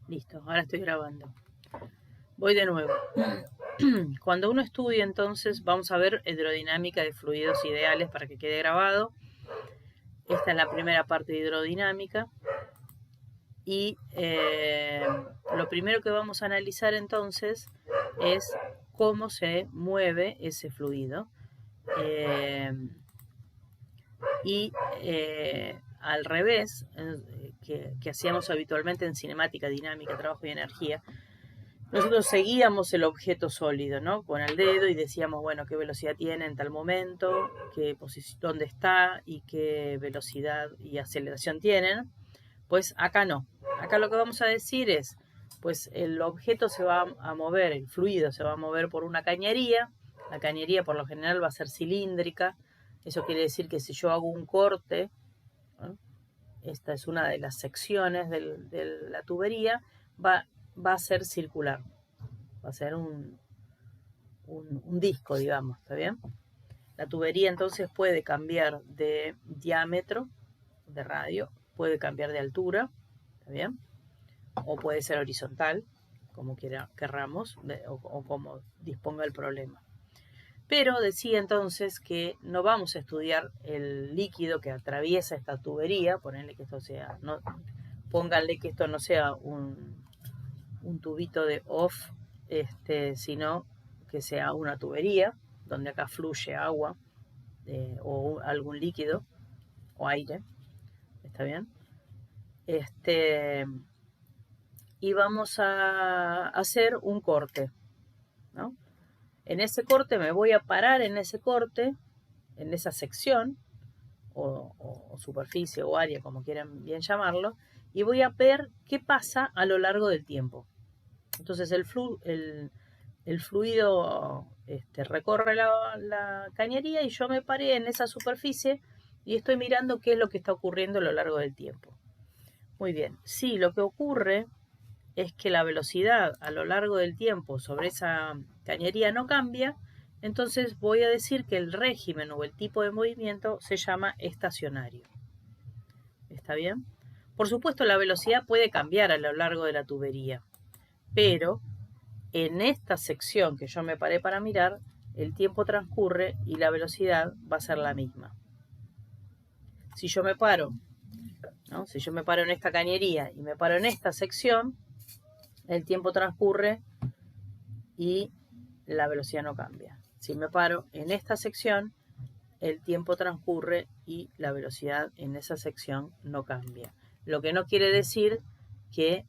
Listo, ahora estoy grabando. Voy de nuevo. Cuando uno estudia, entonces, vamos a ver hidrodinámica de fluidos ideales para que quede grabado. Esta es la primera parte de hidrodinámica. Y lo primero que vamos a analizar entonces es cómo se mueve ese fluido. Al revés, que hacíamos habitualmente en cinemática, dinámica, trabajo y energía, nosotros seguíamos el objeto sólido, ¿no? Con el dedo y decíamos, bueno, qué velocidad tiene en tal momento, qué posición, dónde está y qué velocidad y aceleración tienen. Pues acá no. Acá lo que vamos a decir es, pues el objeto se va a mover, el fluido se va a mover por una cañería. La cañería por lo general va a ser cilíndrica. Eso quiere decir que si yo hago un corte, ¿no? Esta es una de las secciones de la tubería, va a ser circular, va a ser un disco, digamos, ¿está bien? La tubería entonces puede cambiar de diámetro, de radio, puede cambiar de altura, ¿está bien? O puede ser horizontal, como querramos, o como disponga el problema. Pero decía entonces que no vamos a estudiar el líquido que atraviesa esta tubería, ponerle que esto sea, no, pónganle que esto no sea un tubito de off, sino que sea una tubería, donde acá fluye agua o algún líquido o aire, ¿está bien? Y vamos a hacer un corte, ¿no? En ese corte me voy a parar en ese corte, en esa sección, o superficie o área, como quieran bien llamarlo, y voy a ver qué pasa a lo largo del tiempo. Entonces el fluido recorre la cañería y yo me paré en esa superficie y estoy mirando qué es lo que está ocurriendo a lo largo del tiempo. Muy bien, sí, lo que ocurre es que la velocidad a lo largo del tiempo sobre esa cañería no cambia, entonces voy a decir que el régimen o el tipo de movimiento se llama estacionario. ¿Está bien? Por supuesto, la velocidad puede cambiar a lo largo de la tubería, pero en esta sección que yo me paré para mirar, el tiempo transcurre y la velocidad va a ser la misma. Si yo me paro, ¿no? Si yo me paro en esta cañería y me paro en esta sección, el tiempo transcurre y la velocidad no cambia. Si me paro en esta sección, el tiempo transcurre y la velocidad en esa sección no cambia. Lo que no quiere decir que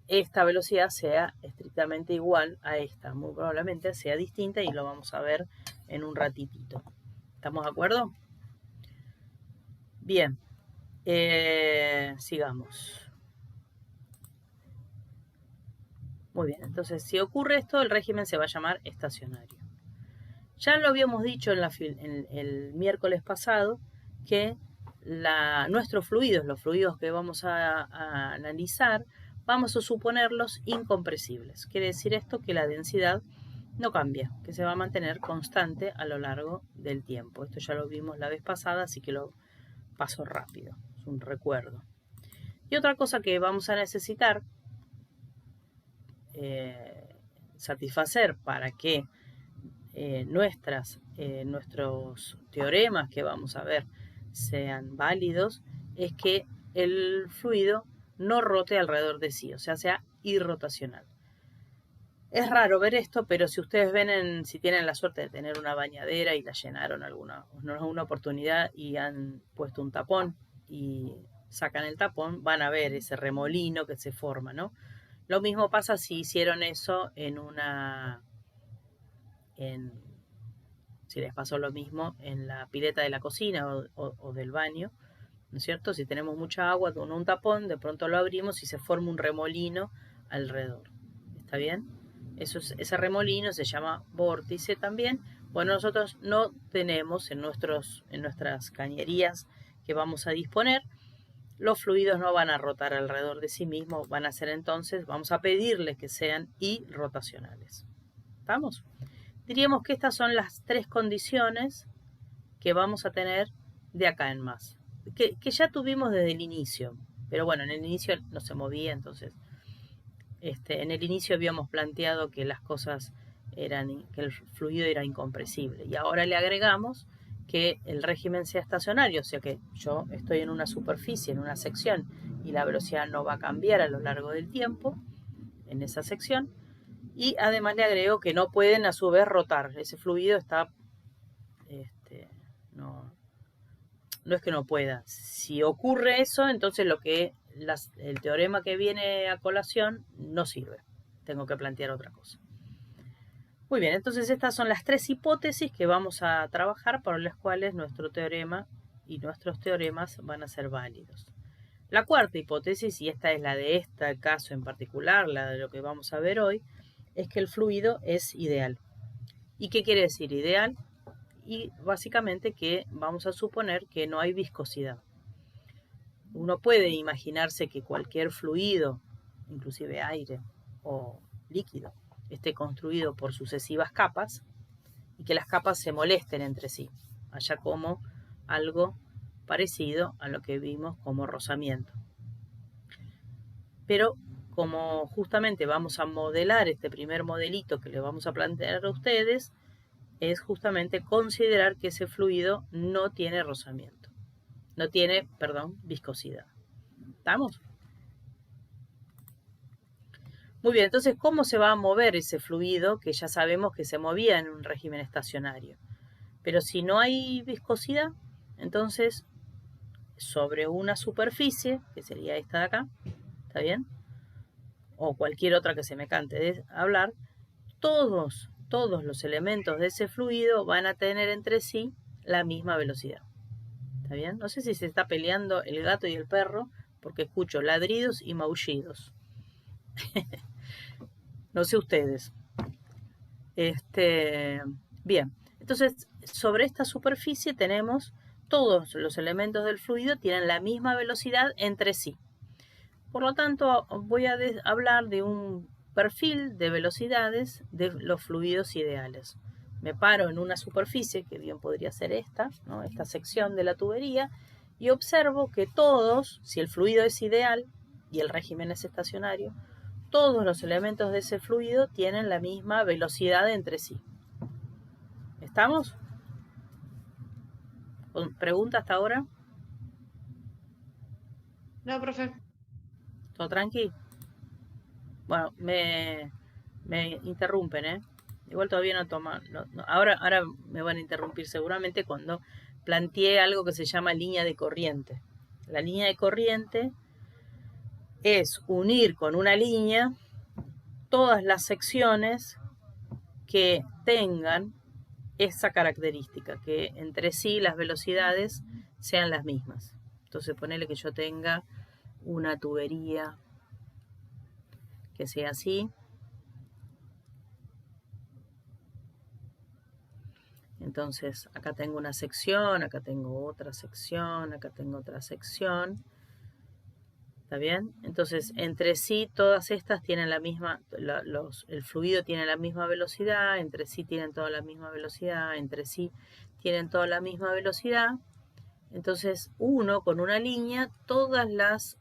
esta velocidad sea estrictamente igual a esta. Muy probablemente sea distinta y lo vamos a ver en un ratitito. ¿Estamos de acuerdo? Bien, sigamos. Muy bien, entonces si ocurre esto, el régimen se va a llamar estacionario. Ya lo habíamos dicho en el miércoles pasado que nuestros fluidos, los fluidos que vamos a analizar, vamos a suponerlos incompresibles. Quiere decir esto que la densidad no cambia, que se va a mantener constante a lo largo del tiempo. Esto ya lo vimos la vez pasada, así que lo paso rápido, es un recuerdo. Y otra cosa que vamos a necesitar satisfacer para que nuestros teoremas que vamos a ver sean válidos, es que el fluido no rote alrededor de sí, o sea, sea irrotacional. Es raro ver esto, pero si ustedes ven, si tienen la suerte de tener una bañadera y la llenaron una oportunidad y han puesto un tapón y sacan el tapón, van a ver ese remolino que se forma, ¿no? Lo mismo pasa si hicieron eso si les pasó lo mismo en la pileta de la cocina o del baño, ¿no es cierto? Si tenemos mucha agua con un tapón, de pronto lo abrimos y se forma un remolino alrededor. ¿Está bien? Ese remolino se llama vórtice también. Bueno, nosotros no tenemos en nuestras cañerías que vamos a disponer, los fluidos no van a rotar alrededor de sí mismos, van a ser entonces, vamos a pedirles que sean irrotacionales. ¿Estamos? Diríamos que estas son las tres condiciones que vamos a tener de acá en más, que ya tuvimos desde el inicio, pero bueno, en el inicio no se movía, entonces en el inicio habíamos planteado que las cosas que el fluido era incompresible. Y ahora le agregamos que el régimen sea estacionario, o sea que yo estoy en una superficie, en una sección, y la velocidad no va a cambiar a lo largo del tiempo en esa sección. Y además le agrego que no pueden a su vez rotar. Ese fluido está, no es que no pueda. Si ocurre eso, entonces el teorema que viene a colación no sirve. Tengo que plantear otra cosa. Muy bien, entonces estas son las 3 hipótesis que vamos a trabajar para las cuales nuestro teorema y nuestros teoremas van a ser válidos. La cuarta hipótesis, y esta es la de este caso en particular, la de lo que vamos a ver hoy, es que el fluido es ideal. ¿Y qué quiere decir ideal? Y básicamente que vamos a suponer que no hay viscosidad. Uno puede imaginarse que cualquier fluido, inclusive aire o líquido, esté construido por sucesivas capas y que las capas se molesten entre sí, haya como algo parecido a lo que vimos como rozamiento. Pero como justamente vamos a modelar este primer modelito que le vamos a plantear a ustedes, es justamente considerar que ese fluido no tiene rozamiento, no tiene, viscosidad. ¿Estamos? Muy bien, entonces, ¿cómo se va a mover ese fluido que ya sabemos que se movía en un régimen estacionario? Pero si no hay viscosidad, entonces, sobre una superficie, que sería esta de acá, ¿está bien? O cualquier otra que se me cante de hablar, todos los elementos de ese fluido van a tener entre sí la misma velocidad. ¿Está bien? No sé si se está peleando el gato y el perro, porque escucho ladridos y maullidos. No sé ustedes. Bien, entonces sobre esta superficie tenemos todos los elementos del fluido tienen la misma velocidad entre sí. Por lo tanto, voy a hablar de un perfil de velocidades de los fluidos ideales. Me paro en una superficie, que bien podría ser esta, ¿no? Esta sección de la tubería, y observo que todos, si el fluido es ideal y el régimen es estacionario, todos los elementos de ese fluido tienen la misma velocidad entre sí. ¿Estamos? ¿Pregunta hasta ahora? No, profe. ¿Todo tranqui? Bueno, me interrumpen, ¿eh? Igual todavía no toma. Ahora me van a interrumpir seguramente cuando planteé algo que se llama línea de corriente. La línea de corriente es unir con una línea todas las secciones que tengan esa característica, que entre sí las velocidades sean las mismas. Entonces ponele que yo tenga una tubería que sea así. Entonces acá tengo una sección, acá tengo otra sección, acá tengo otra sección. ¿Está bien? Entonces entre sí todas estas tienen la misma, el fluido tiene la misma velocidad, entre sí tienen toda la misma velocidad, entre sí tienen toda la misma velocidad. Entonces uno con una línea, todas las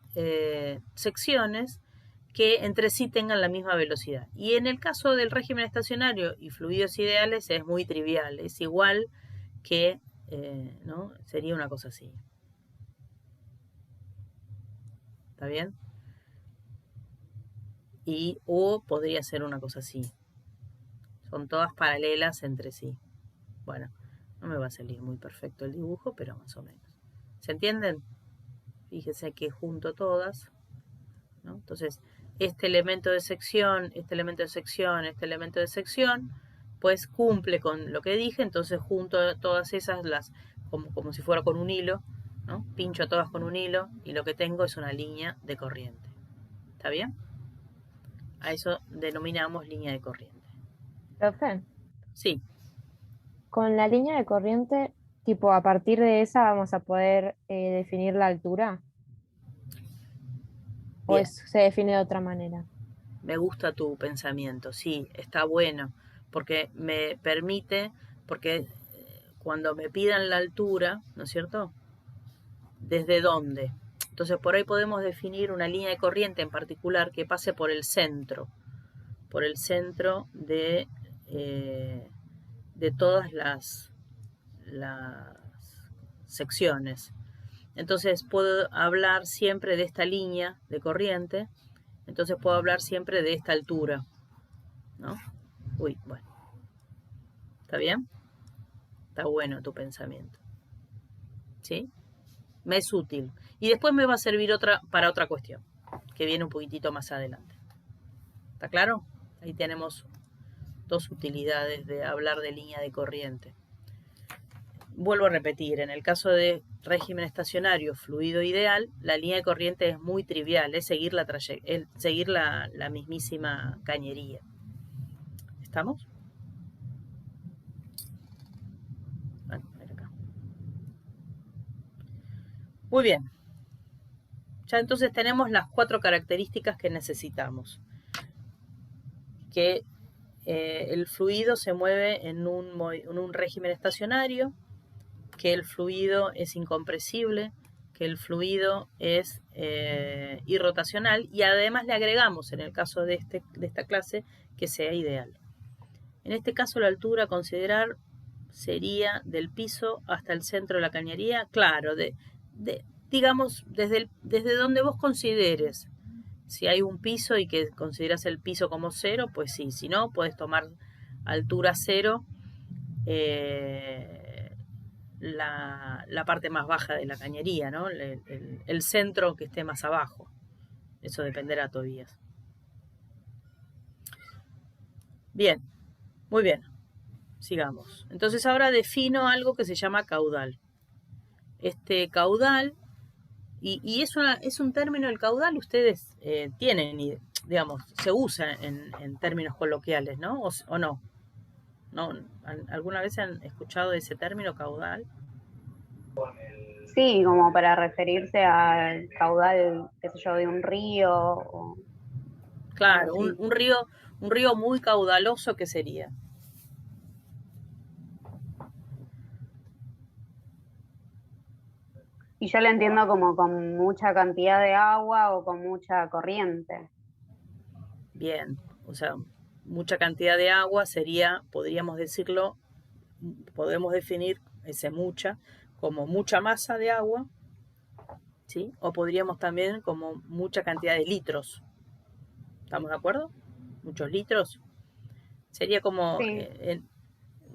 secciones que entre sí tengan la misma velocidad. Y en el caso del régimen estacionario y fluidos ideales es muy trivial, es igual que, ¿no? Sería una cosa así. ¿Está bien? O podría ser una cosa así. Son todas paralelas entre sí. Bueno, no me va a salir muy perfecto el dibujo, pero más o menos. ¿Se entienden? Fíjense que junto todas, ¿no? Entonces, este elemento de sección, este elemento de sección, este elemento de sección, pues cumple con lo que dije, entonces junto todas esas, como si fuera con un hilo, ¿no? Pincho todas con un hilo y lo que tengo es una línea de corriente. ¿Está bien? A eso denominamos línea de corriente. Profe, Sí, con la línea de corriente, tipo, a partir de esa vamos a poder definir la altura, o bien. se define de otra manera. Me gusta tu pensamiento, sí, está bueno, porque me permite, porque cuando me pidan la altura, ¿no es cierto? ¿Desde dónde? Entonces por ahí podemos definir una línea de corriente en particular que pase por el centro de todas las secciones. Entonces puedo hablar siempre de esta línea de corriente, entonces puedo hablar siempre de esta altura, ¿no? Uy, bueno. ¿Está bien? Está bueno tu pensamiento. ¿Sí? Me es útil. Y después me va a servir para otra cuestión, que viene un poquitito más adelante. ¿Está claro? Ahí tenemos dos utilidades de hablar de línea de corriente. Vuelvo a repetir, en el caso de régimen estacionario fluido ideal, la línea de corriente es muy trivial, es seguir la mismísima cañería. ¿Estamos? Bueno, a ver acá. Muy bien. Ya entonces tenemos las 4 características que necesitamos. Que el fluido se mueve en un régimen estacionario, que el fluido es incompresible, que el fluido es irrotacional y además le agregamos, en el caso de esta clase, que sea ideal. En este caso la altura a considerar sería del piso hasta el centro de la cañería, claro, digamos, desde donde vos consideres. Si hay un piso y que consideras el piso como 0, pues sí. Si no, puedes tomar altura 0 la parte más baja de la cañería, ¿no? El centro que esté más abajo. Eso dependerá todavía. Bien, muy bien. Sigamos. Entonces ahora defino algo que se llama caudal. Este caudal, y es un término, el caudal, ustedes tienen, digamos, se usa en términos coloquiales, ¿no? ¿O no? ¿No? ¿Alguna vez han escuchado ese término caudal? Sí, como para referirse al caudal, qué sé yo, de un río o algo Claro, así. un río muy caudaloso, ¿qué sería? Y yo lo entiendo como con mucha cantidad de agua o con mucha corriente. Bien, o sea, mucha cantidad de agua sería, podemos definir ese mucha como mucha masa de agua, ¿sí? O podríamos también como mucha cantidad de litros. ¿Estamos de acuerdo? Muchos litros. Sería como, Sí,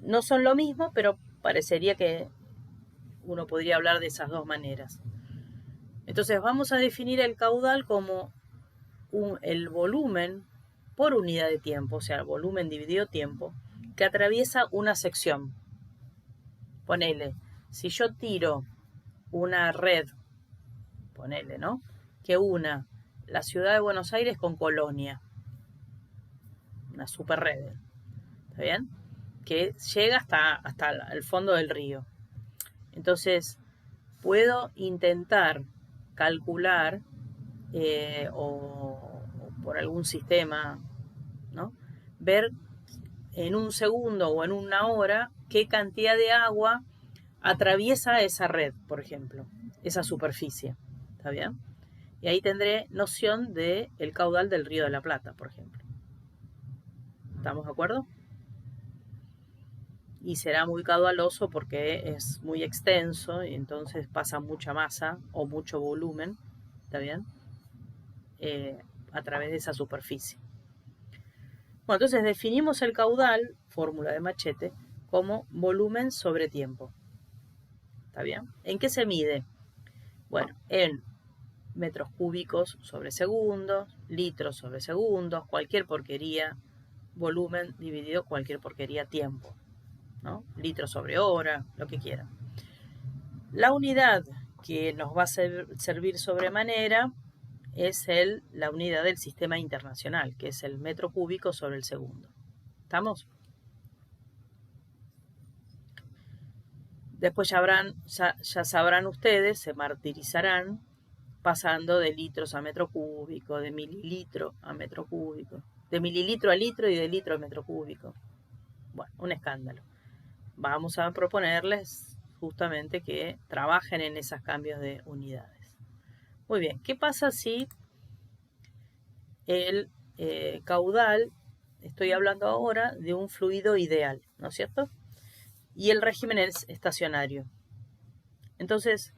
no son lo mismo, pero parecería que uno podría hablar de esas dos maneras. Entonces vamos a definir el caudal como el volumen por unidad de tiempo, o sea, volumen dividido tiempo, que atraviesa una sección. Ponele, si yo tiro una red, ponele, ¿no? Que una la ciudad de Buenos Aires con Colonia, una super red, ¿está bien? Que llega hasta el fondo del río. Entonces, puedo intentar calcular o por algún sistema, ¿no? Ver en un segundo o en una hora qué cantidad de agua atraviesa esa red, por ejemplo, esa superficie. ¿Está bien? Y ahí tendré noción del caudal del Río de la Plata, por ejemplo. ¿Estamos de acuerdo? Y será muy caudaloso porque es muy extenso y entonces pasa mucha masa o mucho volumen, ¿está bien? A través de esa superficie. Bueno, entonces definimos el caudal, fórmula de Machete, como volumen sobre tiempo. ¿Está bien? ¿En qué se mide? Bueno, en metros cúbicos sobre segundos, litros sobre segundos, cualquier porquería, volumen dividido cualquier porquería tiempo, ¿no? Litros sobre hora, lo que quieran. La unidad que nos va a servir sobremanera es la unidad del sistema internacional, que es el metro cúbico sobre el segundo. ¿Estamos? Después ya sabrán ustedes, se martirizarán pasando de litros a metro cúbico, de mililitro a metro cúbico, de mililitro a litro y de litro a metro cúbico. Bueno, un escándalo. Vamos a proponerles justamente que trabajen en esos cambios de unidades. Muy bien, ¿qué pasa si el caudal, estoy hablando ahora de un fluido ideal, ¿no es cierto? Y el régimen es estacionario. Entonces,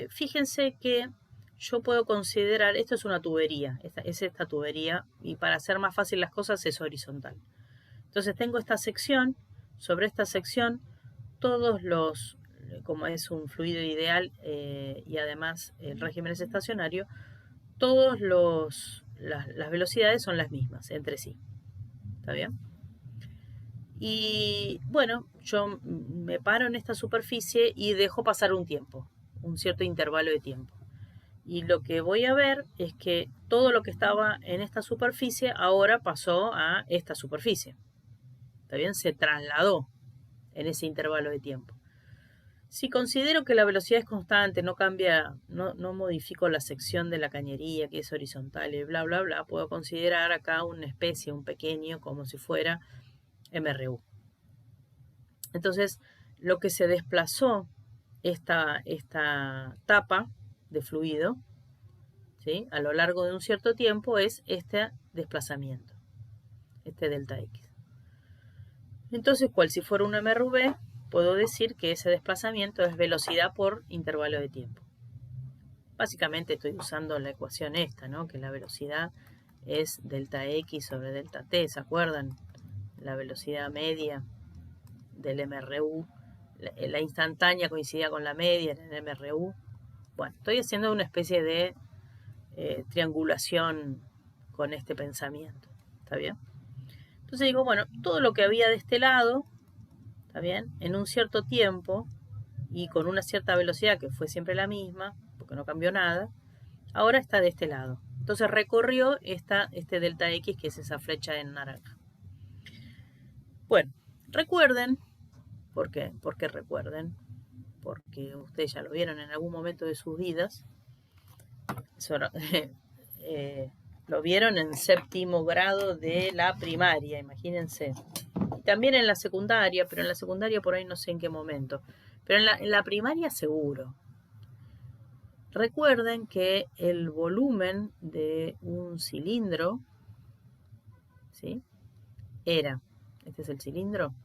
fíjense que yo puedo considerar, esto es una tubería, es esta tubería, y para hacer más fácil las cosas es horizontal. Entonces tengo esta sección, sobre esta sección todos los, como es un fluido ideal y además el régimen es estacionario, todos las velocidades son las mismas entre sí. ¿Está bien? Y bueno, yo me paro en esta superficie y dejo pasar un tiempo, un cierto intervalo de tiempo. Y lo que voy a ver es que todo lo que estaba en esta superficie ahora pasó a esta superficie. ¿Está bien? Se trasladó en ese intervalo de tiempo. Si considero que la velocidad es constante, no cambia, no modifico la sección de la cañería que es horizontal y bla, bla, bla, puedo considerar acá una especie, un pequeño, como si fuera MRU. Entonces, lo que se desplazó esta tapa de fluido, ¿sí?, a lo largo de un cierto tiempo es este desplazamiento, este delta X. Entonces, cual si fuera un MRV, puedo decir que ese desplazamiento es velocidad por intervalo de tiempo. Básicamente estoy usando la ecuación esta, ¿no?, que la velocidad es delta X sobre delta T, ¿se acuerdan? La velocidad media del MRU, la instantánea coincidía con la media en el MRU. Bueno, estoy haciendo una especie de triangulación con este pensamiento, ¿está bien? Entonces digo, bueno, todo lo que había de este lado, ¿está bien?, en un cierto tiempo y con una cierta velocidad que fue siempre la misma, porque no cambió nada, ahora está de este lado. Entonces recorrió este delta X, que es esa flecha en naranja. Bueno, recuerden, ¿por qué? Porque recuerden, porque ustedes ya lo vieron en algún momento de sus vidas, lo vieron en séptimo grado de la primaria, imagínense. Y también en la secundaria, pero en la secundaria por ahí no sé en qué momento. Pero en la primaria seguro. Recuerden que el volumen de un cilindro, ¿sí?, era, este es el cilindro,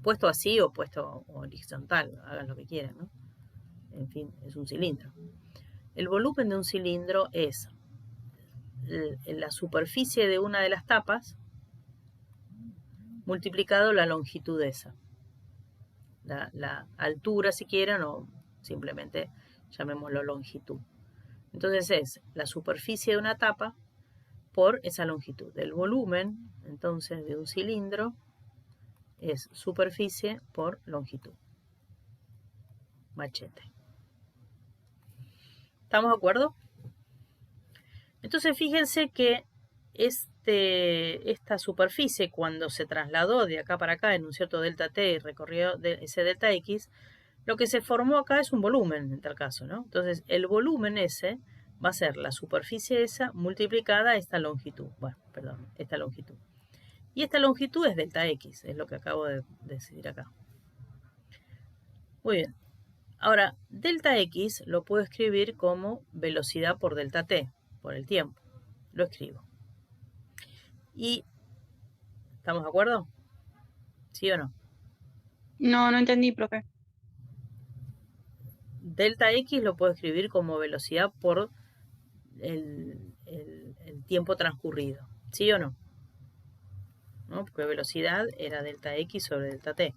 puesto así o puesto horizontal, hagan lo que quieran, ¿no? En fin, es un cilindro. El volumen de un cilindro es la superficie de una de las tapas multiplicado la longitud de esa. La altura, si quieren, o simplemente llamémoslo longitud. Entonces es la superficie de una tapa por esa longitud. El volumen, entonces, de un cilindro es superficie por longitud. Machete. ¿Estamos de acuerdo? Entonces fíjense que esta superficie, cuando se trasladó de acá para acá en un cierto delta T y recorrió ese delta X, lo que se formó acá es un volumen, en tal caso, ¿no? Entonces el volumen ese va a ser la superficie esa multiplicada a esta longitud. Bueno, perdón, esta longitud. Y esta longitud es delta X, es lo que acabo de decir acá. Muy bien. Ahora, delta X lo puedo escribir como velocidad por delta T, por el tiempo. Lo escribo. Y, ¿estamos de acuerdo? ¿Sí o no? No, no entendí, profe. Delta X lo puedo escribir como velocidad por el tiempo transcurrido. ¿Sí o no? ¿No? Porque velocidad era delta X sobre delta T.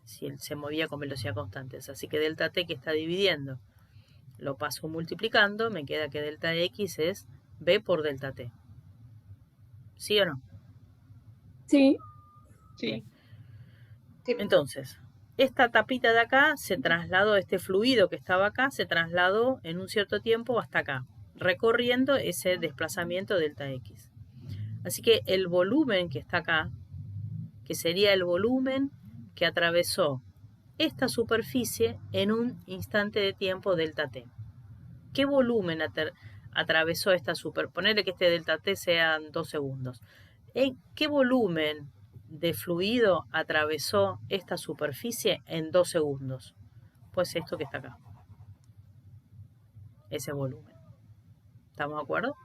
Si él se movía con velocidad constante. Así que delta T que está dividiendo lo paso multiplicando, me queda que delta X es B por delta T. ¿Sí o no? Sí. Sí. Entonces, esta tapita de acá se trasladó, este fluido que estaba acá, se trasladó en un cierto tiempo hasta acá, recorriendo ese desplazamiento delta X. Así que el volumen que está acá, que sería el volumen que atravesó esta superficie en un instante de tiempo delta T. ¿Qué volumen atravesó esta superficie? Ponerle que este delta T sean 2 segundos. ¿Qué volumen de fluido atravesó esta superficie en 2 segundos? Pues esto que está acá. ese volumen. ¿Estamos de acuerdo?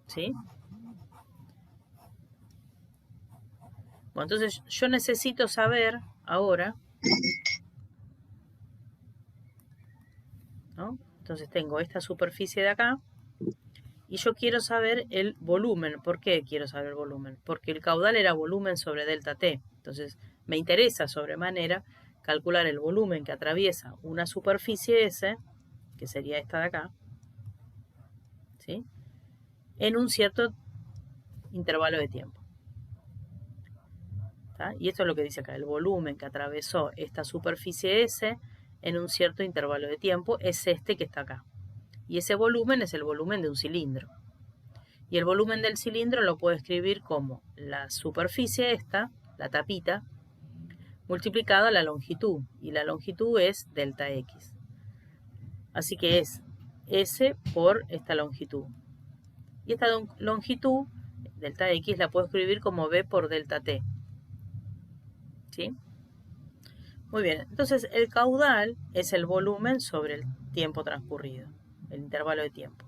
¿Sí? Bueno, entonces yo necesito saber ahora, ¿no? Entonces tengo esta superficie de acá y yo quiero saber el volumen. ¿Por qué quiero saber el volumen? Porque el caudal era volumen sobre delta T. Entonces me interesa sobremanera calcular el volumen que atraviesa una superficie S, que sería esta de acá, ¿sí? En un cierto intervalo de tiempo. ¿Tá? Y esto es lo que dice acá, el volumen que atravesó esta superficie S en un cierto intervalo de tiempo es este que está acá. Y ese volumen es el volumen de un cilindro. Y el volumen del cilindro lo puedo escribir como la superficie esta, la tapita, multiplicado a la longitud. Y la longitud es delta X. Así que es S por esta longitud. Y esta longitud, delta X, la puedo escribir como B por delta T. ¿Sí? Muy bien, entonces el caudal es el volumen sobre el tiempo transcurrido, el intervalo de tiempo.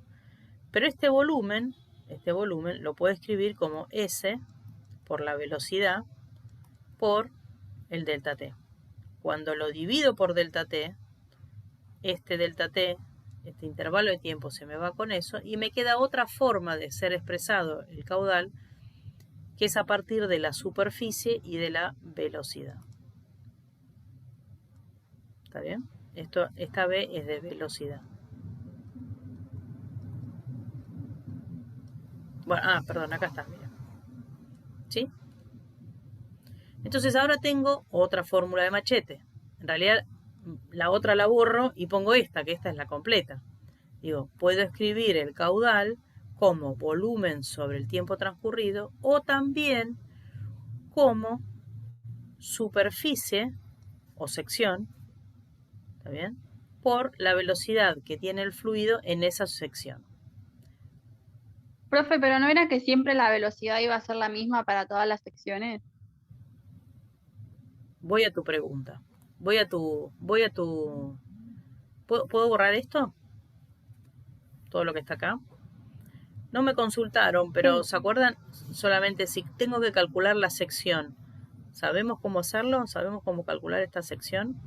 Pero este volumen lo puedo escribir como S por la velocidad por el delta T. Cuando lo divido por delta T, este intervalo de tiempo se me va con eso y me queda otra forma de ser expresado el caudal, que es a partir de la superficie y de la velocidad. ¿Está bien? Esta B es de velocidad. Bueno, perdón, acá está, mira. ¿Sí? Entonces ahora tengo otra fórmula de Machete. En realidad la otra la borro y pongo esta, que esta es la completa. Digo, puedo escribir el caudal como volumen sobre el tiempo transcurrido o también como superficie o sección, ¿está bien? Por la velocidad que tiene el fluido en esa sección. Profe, pero ¿no era que siempre la velocidad iba a ser la misma para todas las secciones? Voy a tu pregunta. ¿Puedo borrar esto? Todo lo que está acá. No me consultaron, pero ¿se acuerdan? Solamente si tengo que calcular la sección, ¿sabemos cómo hacerlo? ¿Sabemos cómo calcular esta sección?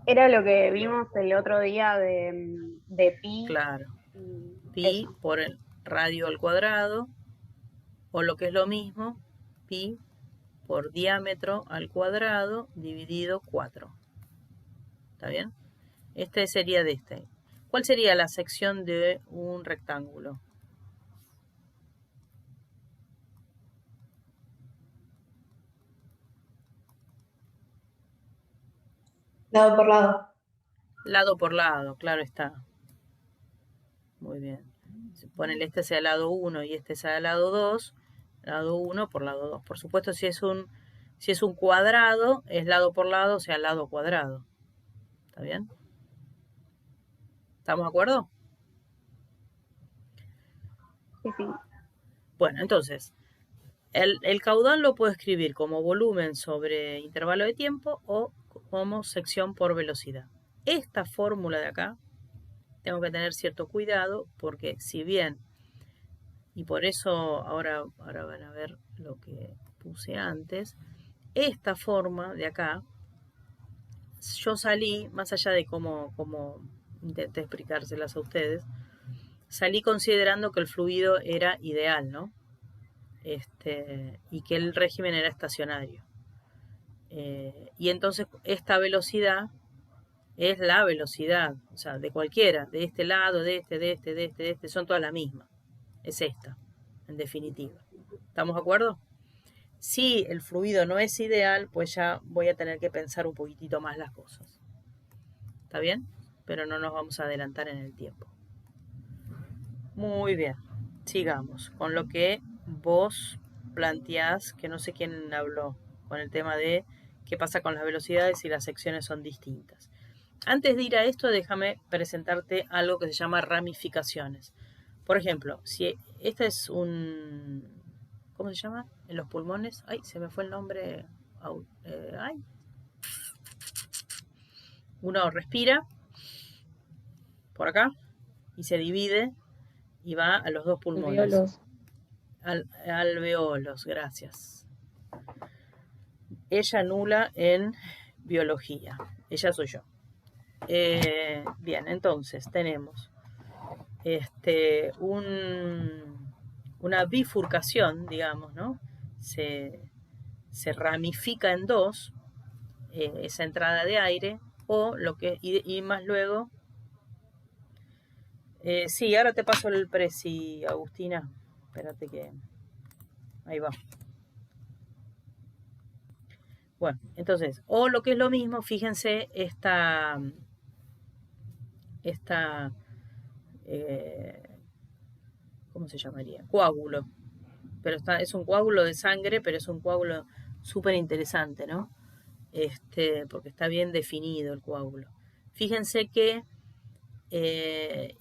Era lo que vimos el otro día de pi. Claro. Y Pi eso. por el radio al cuadrado, o lo que es lo mismo, pi por diámetro al cuadrado dividido 4. ¿Está bien? Este sería de este. ¿Cuál sería la sección de un rectángulo? Lado por lado. Lado por lado, claro está. Muy bien. Si ponen este sea lado 1 y este sea lado 2, lado 1 por lado 2. Por supuesto, si es un cuadrado, es lado por lado, o sea, lado cuadrado. ¿Está bien? ¿Estamos de acuerdo? Sí, sí. Bueno, entonces, el caudal lo puedo escribir como volumen sobre intervalo de tiempo o como sección por velocidad. Esta fórmula de acá, tengo que tener cierto cuidado porque si bien, y por eso ahora van a ver lo que puse antes, esta forma de acá, yo salí, más allá de cómo intenté explicárselas a ustedes, salí considerando que el fluido era ideal, ¿no? Y que el régimen era estacionario. Y entonces esta velocidad es la velocidad, o sea, de cualquiera, de este lado, de este, son todas la misma. Es esta, en definitiva. ¿Estamos de acuerdo? Si el fluido no es ideal, pues ya voy a tener que pensar un poquitito más las cosas. ¿Está bien? Pero no nos vamos a adelantar en el tiempo. Muy bien. Sigamos con lo que vos planteás, que no sé quién habló, con el tema de qué pasa con las velocidades si las secciones son distintas. Antes de ir a esto, déjame presentarte algo que se llama ramificaciones. Por ejemplo, si este es un ¿cómo se llama? En los pulmones. Ay, se me fue el nombre. Ay. Uno respira por acá y se divide y va a los dos pulmones. Alveolos. Alveolos, gracias. Ella nula en biología. Ella soy yo. Bien, entonces tenemos una bifurcación, digamos, ¿no? Se ramifica en dos esa entrada de aire o lo que y más luego sí, ahora te paso el presi, Agustina. Espérate que ahí va. Bueno, entonces, o lo que es lo mismo, fíjense esta ¿cómo se llamaría? Coágulo. Pero es un coágulo de sangre, pero es un coágulo súper interesante, ¿no? Porque está bien definido el coágulo. Fíjense que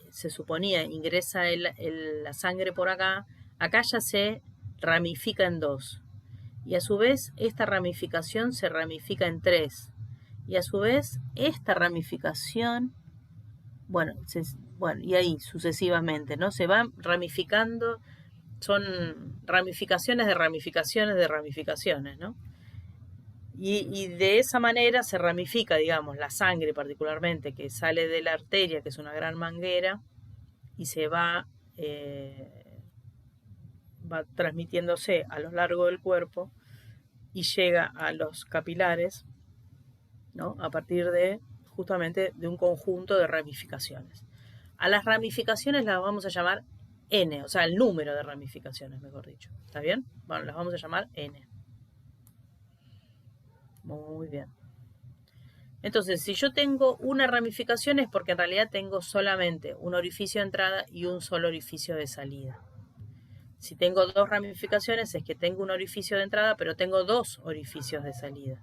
se suponía ingresa la sangre por acá ya se ramifica en dos. Y a su vez esta ramificación se ramifica en tres. Y a su vez esta ramificación, bueno, y ahí sucesivamente, ¿no? Se van ramificando, son ramificaciones de ramificaciones de ramificaciones, ¿no? Y de esa manera se ramifica, digamos, la sangre particularmente, que sale de la arteria, que es una gran manguera, y se va transmitiéndose a lo largo del cuerpo y llega a los capilares, ¿no? A partir de justamente de un conjunto de ramificaciones. A las ramificaciones las vamos a llamar N, o sea, el número de ramificaciones, mejor dicho. ¿Está bien? Bueno, las vamos a llamar N. Muy bien. Entonces, si yo tengo una ramificación es porque en realidad tengo solamente un orificio de entrada y un solo orificio de salida. Si tengo dos ramificaciones es que tengo un orificio de entrada, pero tengo dos orificios de salida.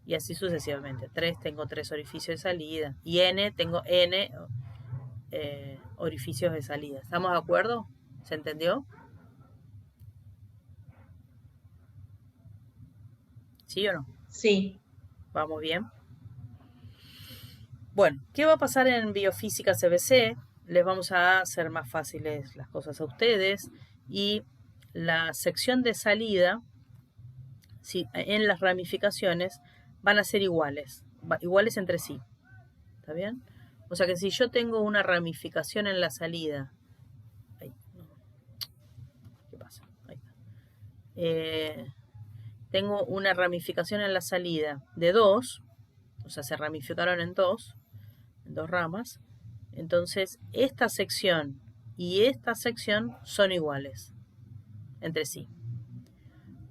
Y así sucesivamente. Tengo tres orificios de salida. Y N, tengo N orificios de salida. ¿Estamos de acuerdo? ¿Se entendió? ¿Sí o no? Sí. ¿Vamos bien? Bueno, ¿qué va a pasar en Biofísica CBC? Les vamos a hacer más fáciles las cosas a ustedes. Y la sección de salida, sí, en las ramificaciones, van a ser iguales entre sí. ¿Está bien? O sea que si yo tengo una ramificación en la salida, ¿qué pasa? Ahí está. Tengo una ramificación en la salida de 2, o sea, se ramificaron en dos ramas, entonces esta sección y esta sección son iguales entre sí.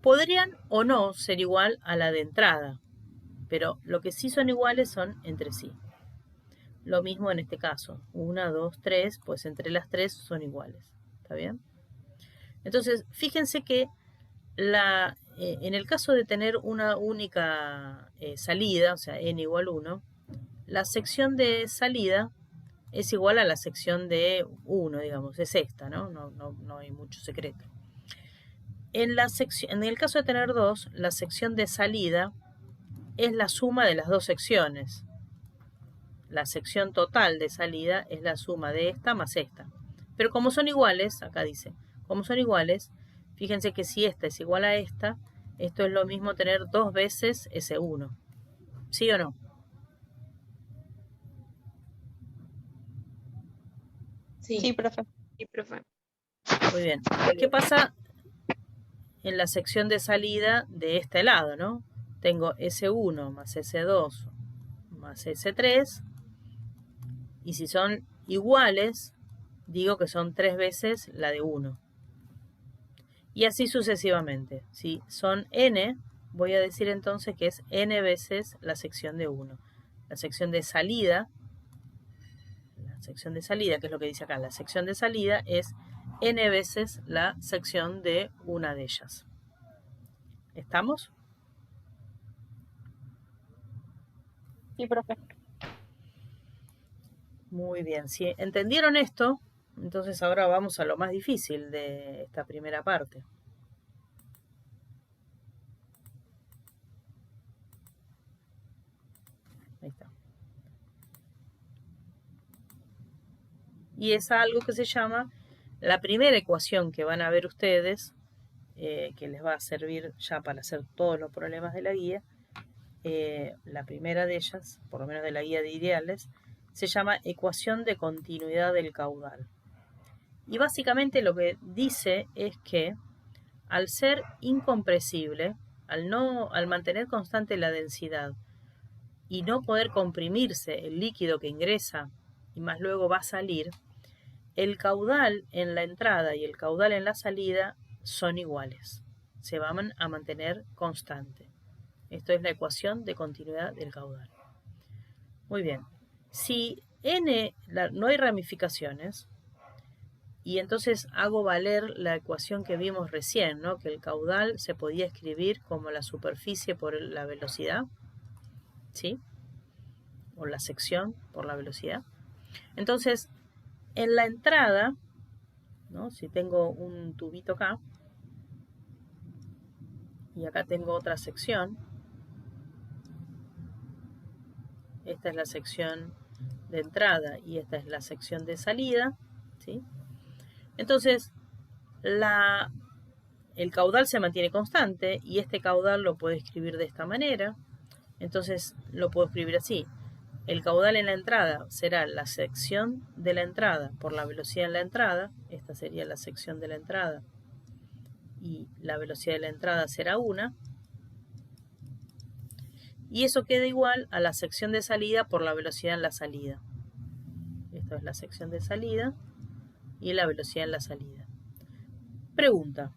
Podrían o no ser igual a la de entrada, pero lo que sí son iguales son entre sí. Lo mismo en este caso, 1, 2, 3, pues entre las tres son iguales. ¿Está bien? Entonces, fíjense que en el caso de tener una única salida, o sea, n igual 1, la sección de salida es igual a la sección de 1, digamos, es esta, ¿no? No hay mucho secreto. En el caso de tener 2, la sección de salida es la suma de las dos secciones. La sección total de salida es la suma de esta más esta. Pero como son iguales, acá dice, como son iguales, fíjense que si esta es igual a esta, esto es lo mismo tener 2 veces ese 1. ¿Sí o no? Sí, profe. Sí, profe. Muy bien. ¿Qué pasa en la sección de salida de este lado, no? Tengo S1 más S2 más S3. Y si son iguales, digo que son 3 veces la de 1. Y así sucesivamente. Si son n, voy a decir entonces que es n veces la sección de 1. La sección de salida, que es lo que dice acá, la sección de salida es n veces la sección de una de ellas. ¿Estamos? Sí, profe. Muy bien. Si entendieron esto, entonces ahora vamos a lo más difícil de esta primera parte. Ahí está. Y es algo que se llama la primera ecuación que van a ver ustedes, que les va a servir ya para hacer todos los problemas de la guía. La primera de ellas, por lo menos de la guía de ideales, se llama ecuación de continuidad del caudal. Y básicamente lo que dice es que al ser incompresible, al mantener constante la densidad y no poder comprimirse el líquido que ingresa y más luego va a salir, el caudal en la entrada y el caudal en la salida son iguales. Se van a mantener constante. Esto es la ecuación de continuidad del caudal. Muy bien. Si n no hay ramificaciones, y entonces hago valer la ecuación que vimos recién, ¿no? Que el caudal se podía escribir como la superficie por la velocidad, ¿sí? O la sección por la velocidad. Entonces, en la entrada, ¿no? Si tengo un tubito acá, y acá tengo otra sección, esta es la sección de entrada y esta es la sección de salida, ¿sí? Entonces, el caudal se mantiene constante y este caudal lo puedo escribir de esta manera. Entonces, lo puedo escribir así. El caudal en la entrada será la sección de la entrada por la velocidad en la entrada. Esta sería la sección de la entrada. Y la velocidad de la entrada será 1. Y eso queda igual a la sección de salida por la velocidad en la salida. Esto es la sección de salida y la velocidad en la salida. Pregunta.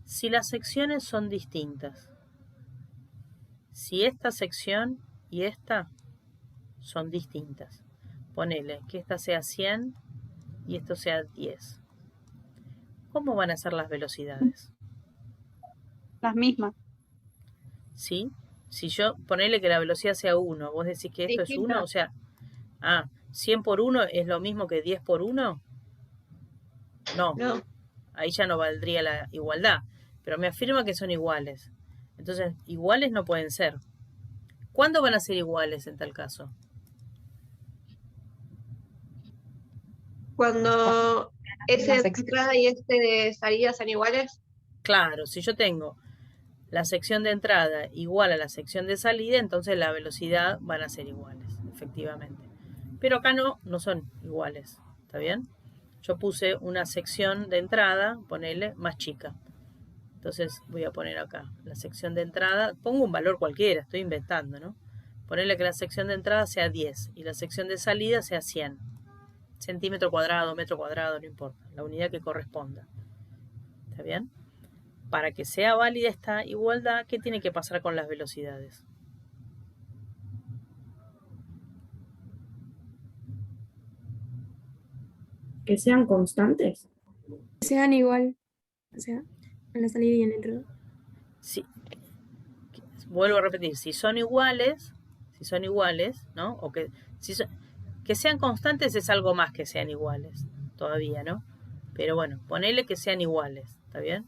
Si las secciones son distintas, si esta sección y esta son distintas, ponele que esta sea 100 y esto sea 10, ¿cómo van a ser las velocidades? Las mismas. ¿Sí? Si yo, ponele que la velocidad sea 1, vos decís que esto es 1, o sea, 100 por 1 es lo mismo que 10 por 1. No, ahí ya no valdría la igualdad, pero me afirma que son iguales. Entonces, iguales no pueden ser. ¿Cuándo van a ser iguales en tal caso? Cuando ese de entrada y este de salida son iguales. Claro, si yo tengo la sección de entrada igual a la sección de salida, entonces la velocidad van a ser iguales, efectivamente. Pero acá no son iguales, ¿está bien? Yo puse una sección de entrada, ponele, más chica. Entonces voy a poner acá la sección de entrada, pongo un valor cualquiera, estoy inventando, ¿no? Ponerle que la sección de entrada sea 10 y la sección de salida sea 100. Centímetro cuadrado, metro cuadrado, no importa, la unidad que corresponda. ¿Está bien? Para que sea válida esta igualdad, ¿qué tiene que pasar con las velocidades? Que sean constantes. Que sean igual, o sea, en la salida y en la entrada. Sí. Vuelvo a repetir, si son iguales, ¿no? O que sean constantes es algo más que sean iguales, todavía, ¿no? Pero bueno, ponele que sean iguales, ¿está bien?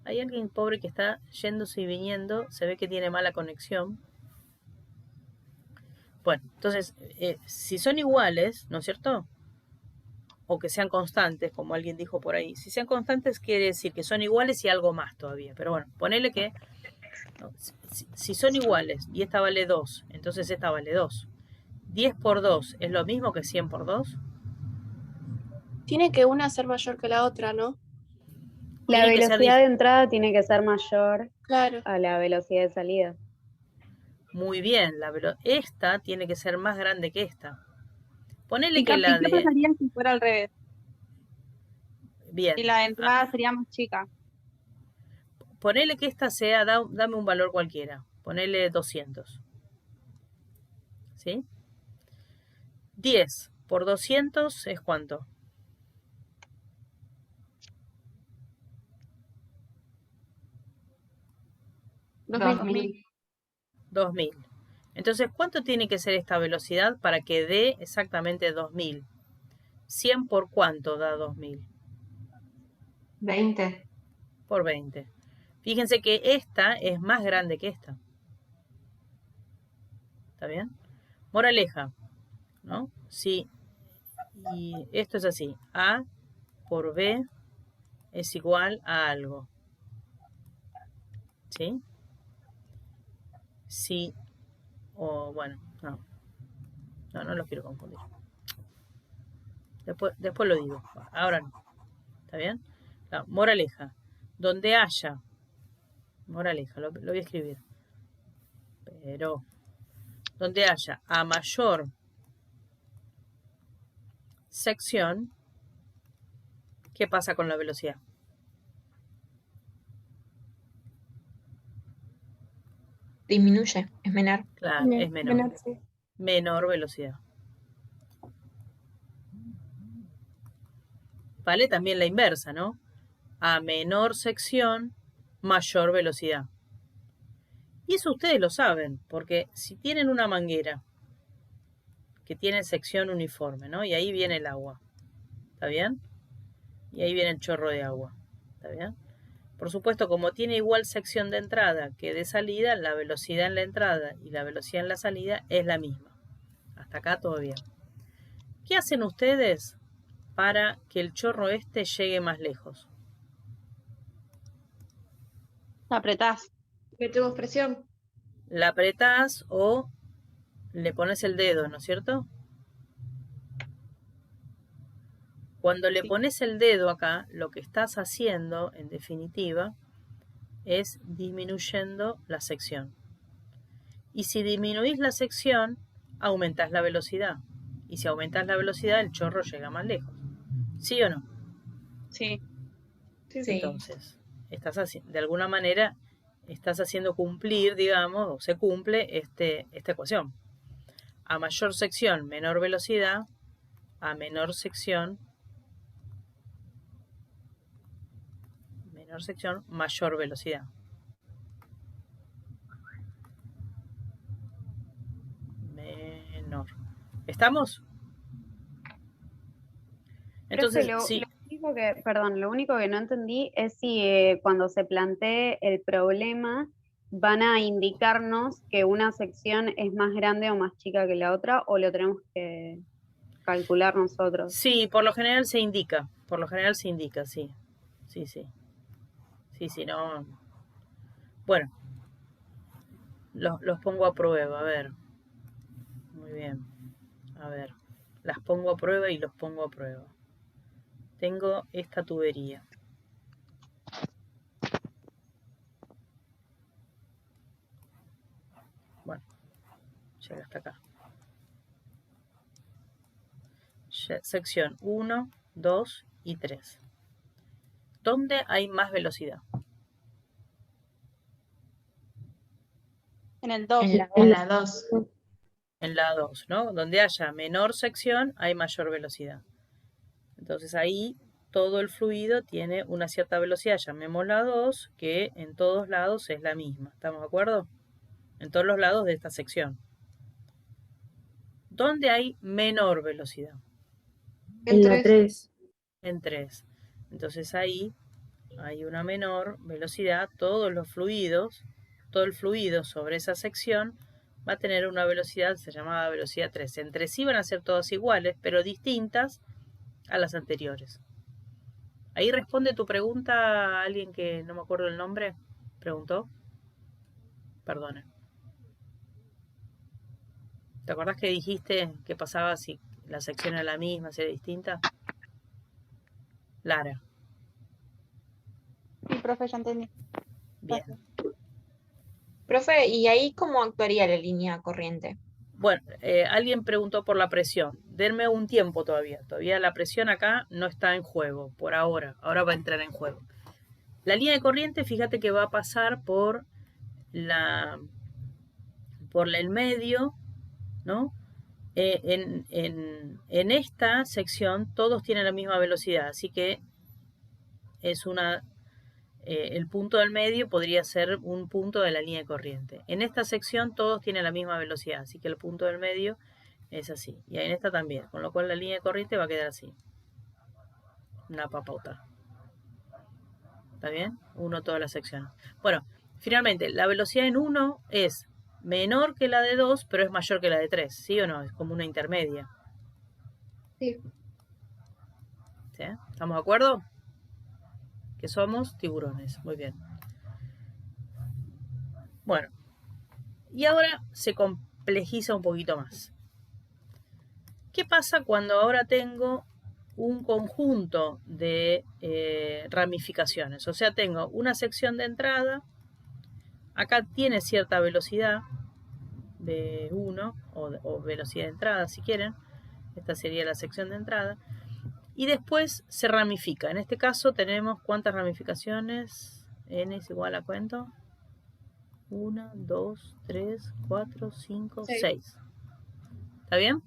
Hay alguien pobre que está yéndose y viniendo, se ve que tiene mala conexión. Bueno, entonces, si son iguales, ¿no es cierto? O que sean constantes, como alguien dijo por ahí. Si sean constantes quiere decir que son iguales y algo más todavía. Pero bueno, ponele que no, si son iguales y esta vale 2, entonces esta vale 2. 10 por 2 es lo mismo que 100 por 2. Tiene que una ser mayor que la otra, ¿no? La Tienen que ser velocidad de entrada tiene que ser mayor Claro. a la velocidad de salida. Muy bien, esta tiene que ser más grande que esta. Ponele ¿Y que la qué de... pasaría si fuera al revés? Bien. Y la de entrada sería más chica. Ponele que esta sea, dame un valor cualquiera. Ponele 200. ¿Sí? 10 por 200 es ¿cuánto? 2000. 2000. Entonces, ¿cuánto tiene que ser esta velocidad para que dé exactamente 2000? 100 por ¿cuánto da 2000? 20. Por 20. Fíjense que esta es más grande que esta. ¿Está bien? Moraleja, ¿no? Sí, y esto es así. A por B es igual a algo. ¿Sí? Sí, o bueno, no los quiero confundir. Después lo digo, ahora no. ¿Está bien? La moraleja, donde haya, moraleja, lo voy a escribir, pero donde haya a mayor sección, ¿qué pasa con la velocidad? Disminuye, es menor. Claro, es menor. Sí. Menor velocidad. Vale también la inversa, ¿no? A menor sección, mayor velocidad. Y eso ustedes lo saben, porque si tienen una manguera que tiene sección uniforme, ¿no? Y ahí viene el agua, ¿está bien? Y ahí viene el chorro de agua, ¿está bien? Por supuesto, como tiene igual sección de entrada que de salida, la velocidad en la entrada y la velocidad en la salida es la misma. Hasta acá todo bien. ¿Qué hacen ustedes para que el chorro este llegue más lejos? Apretás. Metemos presión. La apretás o le pones el dedo, ¿no es cierto? Cuando le pones el dedo acá, lo que estás haciendo, en definitiva, es disminuyendo la sección. Y si disminuís la sección, aumentás la velocidad. Y si aumentás la velocidad, el chorro llega más lejos. ¿Sí o no? Sí. Sí. Entonces, de alguna manera, estás haciendo cumplir, digamos, o se cumple esta ecuación. A mayor sección, menor velocidad. A menor sección, mayor velocidad. Menor. ¿Estamos? Entonces, Profe, sí. lo único que no entendí es si cuando se plantee el problema van a indicarnos que una sección es más grande o más chica que la otra, o lo tenemos que calcular nosotros. Sí, por lo general se indica. Sí. Sí, no. Bueno, los pongo a prueba, a ver. Muy bien. A ver, las pongo a prueba y los pongo a prueba. Tengo esta tubería. Bueno, llega hasta acá. Sección 1, 2 y 3. ¿Dónde hay más velocidad? En el 2. En la 2. En la 2, ¿no? Donde haya menor sección, hay mayor velocidad. Entonces ahí todo el fluido tiene una cierta velocidad, llamémosla 2, que en todos lados es la misma. ¿Estamos de acuerdo? En todos los lados de esta sección. ¿Dónde hay menor velocidad? En la 3. En 3. Entonces ahí hay una menor velocidad. Todo el fluido sobre esa sección va a tener una velocidad, se llamaba velocidad 3. Entre sí van a ser todas iguales, pero distintas a las anteriores. Ahí responde tu pregunta a alguien que no me acuerdo el nombre. Preguntó. Perdona. ¿Te acordás que dijiste qué pasaba si la sección era la misma, si era distinta? Lara. Sí, profe, ya entendí. Bien. Profe, ¿y ahí cómo actuaría la línea corriente? Bueno, alguien preguntó por la presión. Denme un tiempo todavía. Todavía la presión acá no está en juego, por ahora. Ahora va a entrar en juego. La línea de corriente, fíjate que va a pasar por el medio, ¿no? En esta sección todos tienen la misma velocidad, así que es el punto del medio podría ser un punto de la línea de corriente. En esta sección todos tienen la misma velocidad, así que el punto del medio es así. Y en esta también, con lo cual la línea de corriente va a quedar así. Una papauta. ¿Está bien? Uno todas las secciones. Bueno, finalmente, la velocidad en 1 es menor que la de 2, pero es mayor que la de 3, ¿sí o no? Es como una intermedia. Sí. ¿Sí? ¿Estamos de acuerdo? Que somos tiburones. Muy bien. Bueno, y ahora se complejiza un poquito más. ¿Qué pasa cuando ahora tengo un conjunto de ramificaciones? O sea, tengo una sección de entrada, acá tiene cierta velocidad de 1 o velocidad de entrada si quieren, esta sería la sección de entrada, y después se ramifica. En este caso tenemos ¿cuántas ramificaciones? N es igual a ¿cuánto? 1, 2, 3, 4, 5, 6. ¿Está bien?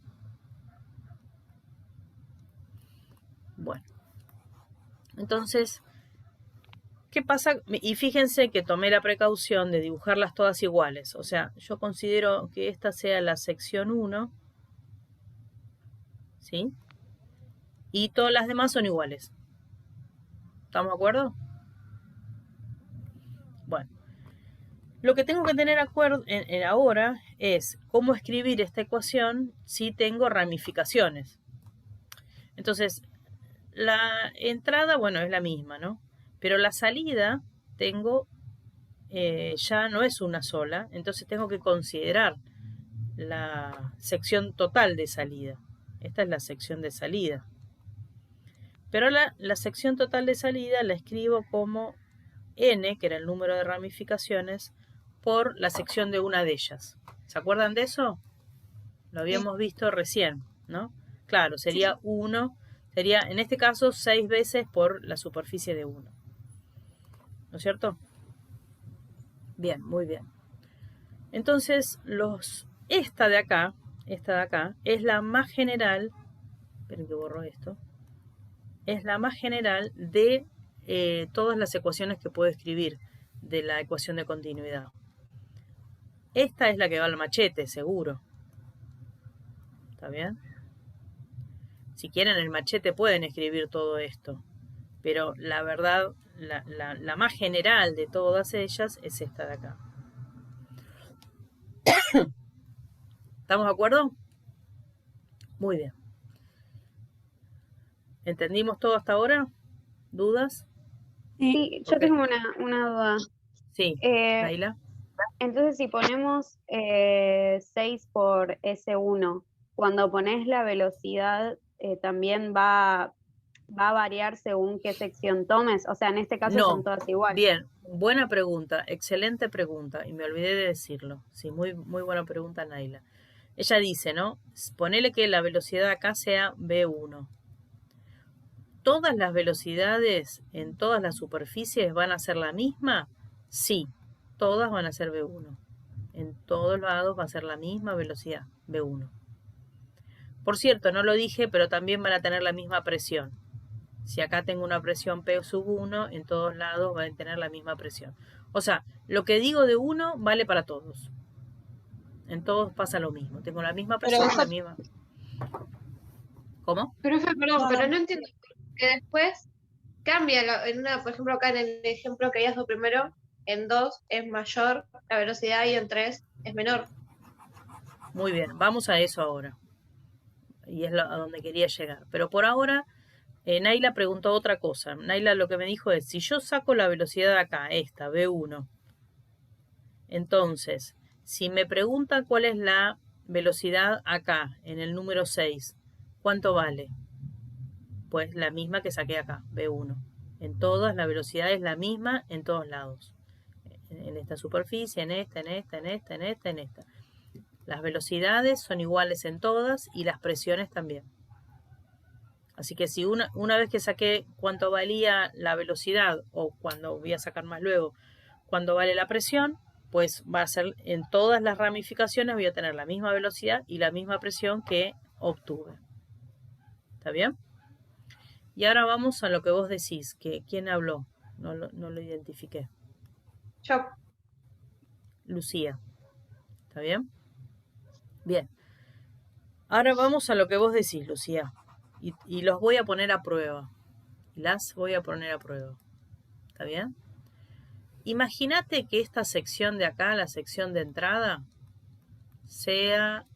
Bueno. Entonces, ¿qué pasa? Y fíjense que tomé la precaución de dibujarlas todas iguales. O sea, yo considero que esta sea la sección 1. ¿Sí? Y todas las demás son iguales. ¿Estamos de acuerdo? Bueno. Lo que tengo que tener ahora es cómo escribir esta ecuación si tengo ramificaciones. Entonces, la entrada, bueno, es la misma, ¿no? Pero la salida tengo, ya no es una sola, entonces tengo que considerar la sección total de salida. Esta es la sección de salida. Pero la sección total de salida la escribo como n, que era el número de ramificaciones, por la sección de una de ellas. ¿Se acuerdan de eso? Lo habíamos visto recién, ¿no? Claro, sería 1, sería en este caso 6 veces por la superficie de 1. ¿No es cierto? Bien, muy bien. Entonces, esta de acá, es la más general, esperen que borro esto, es la más general de todas las ecuaciones que puedo escribir de la ecuación de continuidad. Esta es la que va al machete, seguro. ¿Está bien? Si quieren el machete pueden escribir todo esto, pero la verdad, la más general de todas ellas es esta de acá. ¿Estamos de acuerdo? Muy bien. ¿Entendimos todo hasta ahora? ¿Dudas? Sí, yo Ok. tengo una duda. Sí, Eh, Naila. entonces, si ponemos 6 por S1, cuando pones la velocidad, también va a variar según qué sección tomes. O sea, en este caso son No. todas iguales. Bien, buena pregunta, excelente pregunta, y me olvidé de decirlo. Sí, muy, muy buena pregunta, Naila. Ella dice, ¿no? Ponele que la velocidad acá sea V1. ¿Todas las velocidades en todas las superficies van a ser la misma? Sí, todas van a ser V1. En todos lados va a ser la misma velocidad, V1. Por cierto, no lo dije, pero también van a tener la misma presión. Si acá tengo una presión P sub 1, en todos lados van a tener la misma presión. O sea, lo que digo de 1 vale para todos. En todos pasa lo mismo. Tengo la misma presión, la misma... ¿Cómo? Profe, perdón, pero no entiendo. Que después cambia, por ejemplo, acá en el ejemplo que habías dado primero, en 2 es mayor la velocidad y en 3 es menor. Muy bien, vamos a eso ahora. Y es a donde quería llegar. Pero por ahora, Naila preguntó otra cosa. Naila lo que me dijo es, si yo saco la velocidad acá, esta, V1, entonces, si me pregunta cuál es la velocidad acá, en el número 6, ¿cuánto vale? Pues la misma que saqué acá, V1. En todas, la velocidad es la misma en todos lados. En esta superficie, en esta. Las velocidades son iguales en todas y las presiones también. Así que si una vez que saqué cuánto valía la velocidad, o cuando voy a sacar más luego, cuánto vale la presión, pues va a ser en todas las ramificaciones voy a tener la misma velocidad y la misma presión que obtuve. ¿Está bien? Y ahora vamos a lo que vos decís, que ¿quién habló? No lo identifiqué. Yo. Lucía. ¿Está bien? Bien. Ahora vamos a lo que vos decís, Lucía. Y los voy a poner a prueba. Las voy a poner a prueba. ¿Está bien? Imagínate que esta sección de acá, la sección de entrada, sea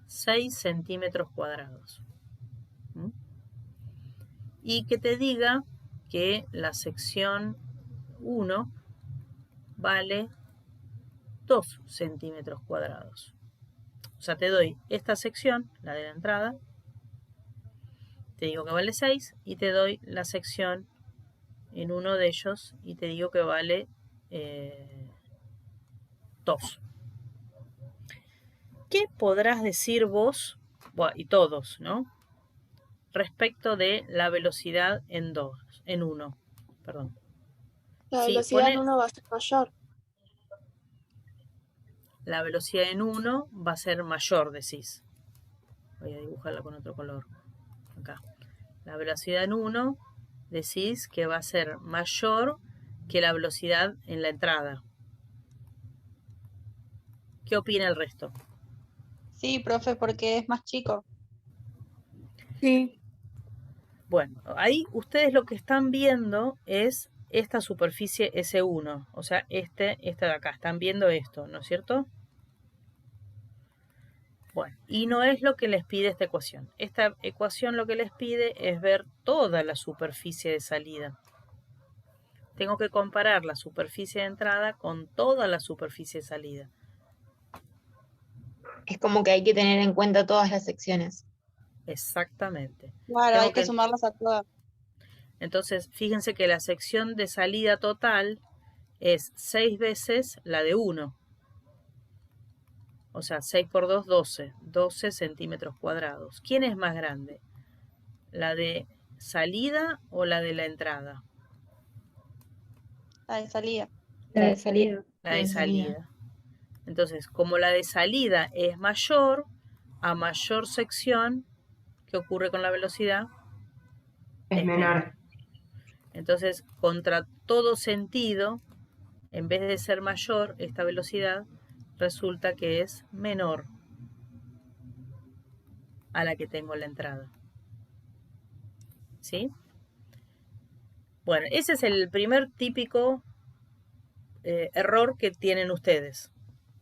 6 centímetros cuadrados. ¿Mm? Y que te diga que la sección 1 vale 2 centímetros cuadrados. O sea, te doy esta sección, la de la entrada, te digo que vale 6 y te doy la sección en uno de ellos y te digo que vale 2. ¿Qué podrás decir vos, y todos, ¿no? Respecto de la velocidad en 1, perdón. La Sí, velocidad en 1 va a ser mayor. La velocidad en 1 va a ser mayor, decís. Voy a dibujarla con otro color. Acá. La velocidad en 1 decís que va a ser mayor que la velocidad en la entrada. ¿Qué opina el resto? Sí, profe, porque es más chico. Sí. Bueno, ahí ustedes lo que están viendo es esta superficie S1, o sea, esta de acá. Están viendo esto, ¿no es cierto? Bueno, y no es lo que les pide esta ecuación. Esta ecuación lo que les pide es ver toda la superficie de salida. Tengo que comparar la superficie de entrada con toda la superficie de salida. Es como que hay que tener en cuenta todas las secciones. Exactamente. Claro, Tengo hay que sumarlas a todas. Entonces, fíjense que la sección de salida total es 6 veces la de 1. O sea, 6 por 2, 12. 12 centímetros cuadrados. ¿Quién es más grande? ¿La de salida o la de la entrada? La de salida. La de salida. La de salida. Entonces, como la de salida es mayor, a mayor sección, ¿qué ocurre con la velocidad? Es menor. Entonces, contra todo sentido, en vez de ser mayor esta velocidad, resulta que es menor a la que tengo en la entrada. ¿Sí? Bueno, ese es el primer típico error que tienen ustedes.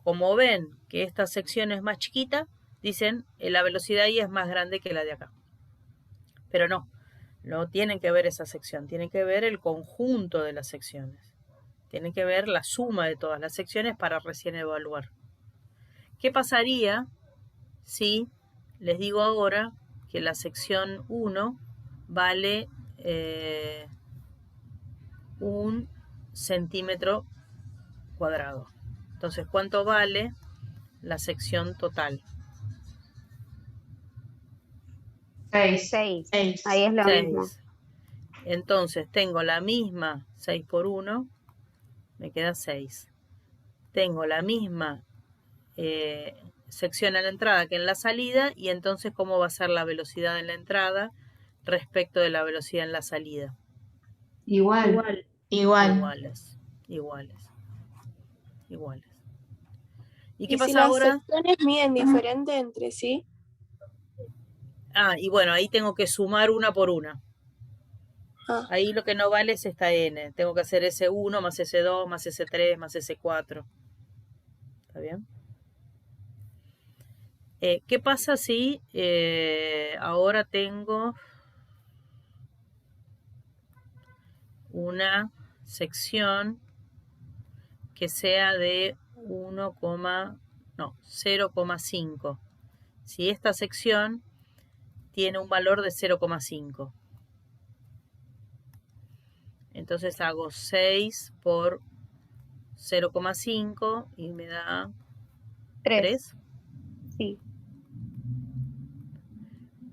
Como ven que esta sección es más chiquita, dicen la velocidad ahí es más grande que la de acá. Pero no tienen que ver esa sección, tienen que ver el conjunto de las secciones. Tienen que ver la suma de todas las secciones para recién evaluar. ¿Qué pasaría si les digo ahora que la sección 1 vale 1 centímetro cuadrado? Entonces, ¿cuánto vale la sección total? 6. 6. 6. Ahí es lo 6. mismo. Entonces, tengo la misma 6 por 1, me queda 6. Tengo la misma sección a la entrada que en la salida, y entonces, ¿cómo va a ser la velocidad en la entrada respecto de la velocidad en la salida? Igual. Iguales. ¿Y qué ¿Y si pasa las ahora? secciones miden diferente entre sí? Y bueno, ahí tengo que sumar una por una. Ah, Ahí lo que no vale es esta n. Tengo que hacer S1 más S2 más S3 más S4. ¿Está bien? ¿Qué pasa si ahora tengo una sección que sea de 0,5? Si esta sección tiene un valor de 0,5. Entonces hago 6 por 0,5 y me da 3. Sí.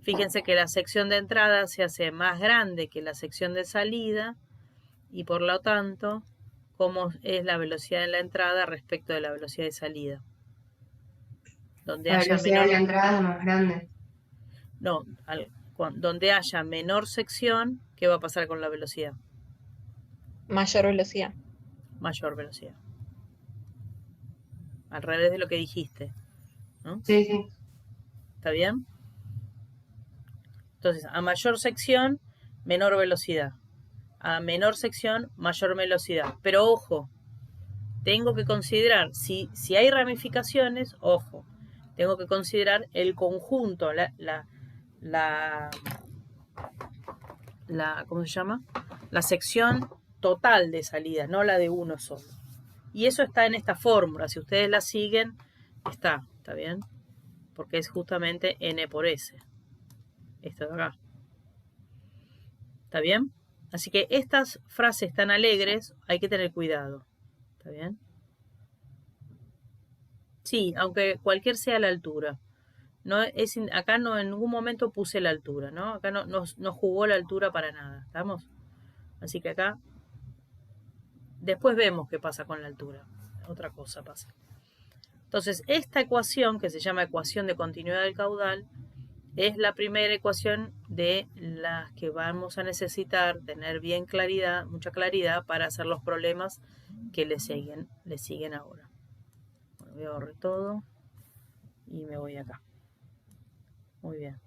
Fíjense que la sección de entrada se hace más grande que la sección de salida y por lo tanto, ¿cómo es la velocidad en la entrada respecto de la velocidad de salida? Donde La haya velocidad menor, de la entrada es más grande. no, donde haya menor sección, ¿qué va a pasar con la velocidad? Mayor velocidad. Mayor velocidad. Al revés de lo que dijiste, ¿no? Sí, sí. ¿Está bien? Entonces, a mayor sección, menor velocidad. A menor sección, mayor velocidad. Pero ojo, tengo que considerar, si hay ramificaciones, ojo, tengo que considerar el conjunto, ¿cómo se llama? La sección total de salida, no la de uno solo. Y eso está en esta fórmula, si ustedes la siguen, ¿está bien? Porque es justamente n por s. Esto de acá. ¿Está bien? Así que estas frases tan alegres hay que tener cuidado. ¿Está bien? Sí, aunque cualquier sea la altura. Acá no en ningún momento puse la altura, ¿no? Acá no jugó la altura para nada. ¿Estamos? Así que acá después vemos qué pasa con la altura. Otra cosa pasa. Entonces, esta ecuación, que se llama ecuación de continuidad del caudal, es la primera ecuación de las que vamos a necesitar tener bien claridad, mucha claridad para hacer los problemas que le siguen ahora. Bueno, voy a borrar todo y me voy acá. Muy bien.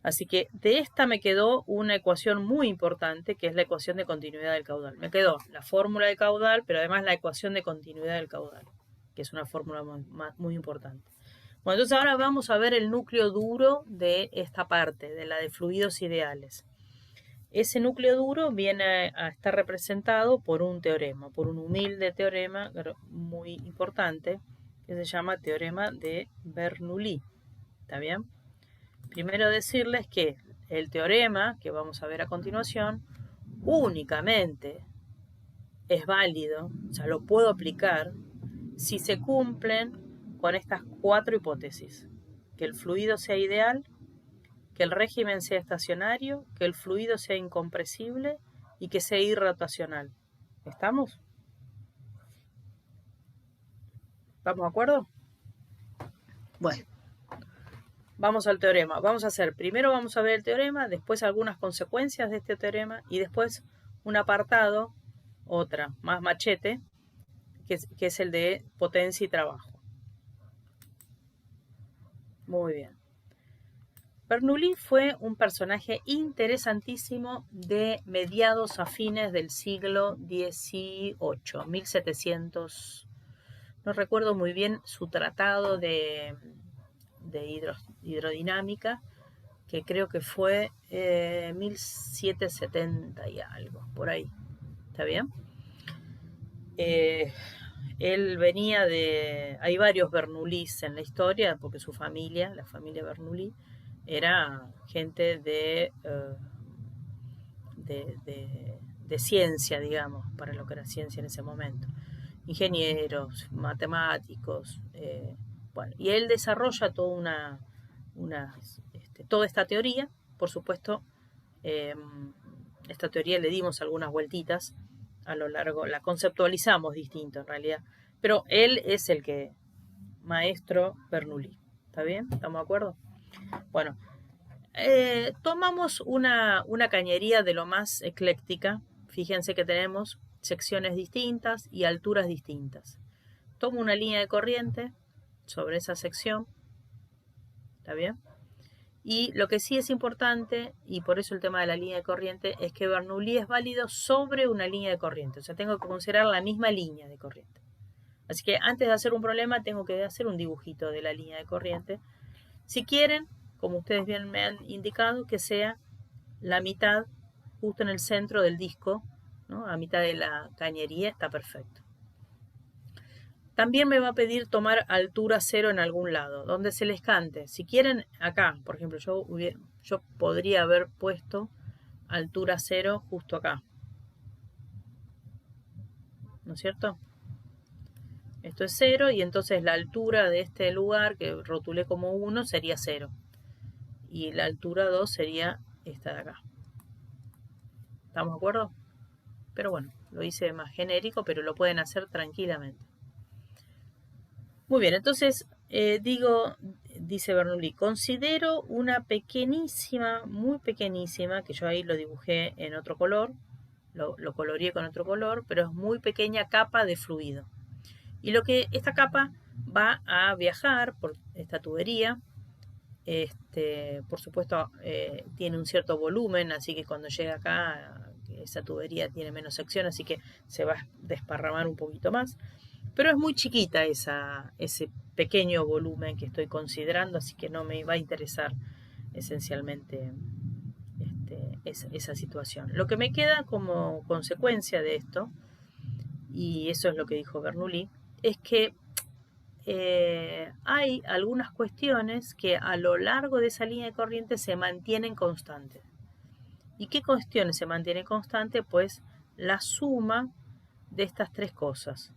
Así que de esta me quedó una ecuación muy importante, que es la ecuación de continuidad del caudal. Me quedó la fórmula de caudal, pero además la ecuación de continuidad del caudal, que es una fórmula muy importante. Bueno, entonces ahora vamos a ver el núcleo duro de esta parte, de la de fluidos ideales. Ese núcleo duro viene a estar representado por un teorema, por un humilde teorema muy importante, que se llama teorema de Bernoulli. ¿Está bien? Primero decirles que el teorema, que vamos a ver a continuación, únicamente es válido, o sea, lo puedo aplicar si se cumplen con estas 4 hipótesis: que el fluido sea ideal, que el régimen sea estacionario, que el fluido sea incompresible y que sea irrotacional. ¿Estamos? ¿Estamos de acuerdo? Bueno, vamos al teorema. Primero vamos a ver el teorema, después algunas consecuencias de este teorema y después un apartado, otra, más machete, que es el de potencia y trabajo. Muy bien. Bernoulli fue un personaje interesantísimo de mediados a fines del siglo XVIII, 1700. No recuerdo muy bien su tratado de hidrodinámica, que creo que fue 1770 y algo, por ahí. ¿Está bien? Él venía hay varios Bernoullis en la historia, porque su familia, la familia Bernoulli, era gente de ciencia, digamos, para lo que era ciencia en ese momento. Ingenieros, matemáticos, bueno, y él desarrolla toda toda esta teoría. Por supuesto, esta teoría le dimos algunas vueltitas a lo largo, la conceptualizamos distinto en realidad, pero él es el que, maestro Bernoulli. ¿Está bien? ¿Estamos de acuerdo? Bueno, tomamos una cañería de lo más ecléctica. Fíjense que tenemos secciones distintas y alturas distintas. Tomo una línea de corriente sobre esa sección. ¿Está bien? Y lo que sí es importante, y por eso el tema de la línea de corriente, es que Bernoulli es válido sobre una línea de corriente. O sea, tengo que considerar la misma línea de corriente. Así que antes de hacer un problema, tengo que hacer un dibujito de la línea de corriente. Si quieren, como ustedes bien me han indicado, que sea la mitad, justo en el centro del disco, ¿no? A mitad de la cañería, está perfecto. También me va a pedir tomar altura cero en algún lado, donde se les cante. Si quieren, acá, por ejemplo, yo podría haber puesto altura cero justo acá. ¿No es cierto? Esto es 0 y entonces la altura de este lugar, que rotulé como 1, sería 0. Y la altura 2 sería esta de acá. ¿Estamos de acuerdo? Pero bueno, lo hice más genérico, pero lo pueden hacer tranquilamente. Muy bien, entonces dice Bernoulli, considero una pequeñísima, muy pequeñísima, que yo ahí lo dibujé en otro color, lo coloreé con otro color, pero es muy pequeña capa de fluido. Y esta capa va a viajar por esta tubería. Por supuesto, tiene un cierto volumen, así que cuando llega acá esa tubería tiene menos sección, así que se va a desparramar un poquito más. Pero es muy chiquita ese pequeño volumen que estoy considerando, así que no me va a interesar esencialmente esa situación. Lo que me queda como consecuencia de esto, y eso es lo que dijo Bernoulli, es que hay algunas cuestiones que a lo largo de esa línea de corriente se mantienen constantes. ¿Y qué cuestiones se mantienen constantes? Pues la suma de estas tres cosas.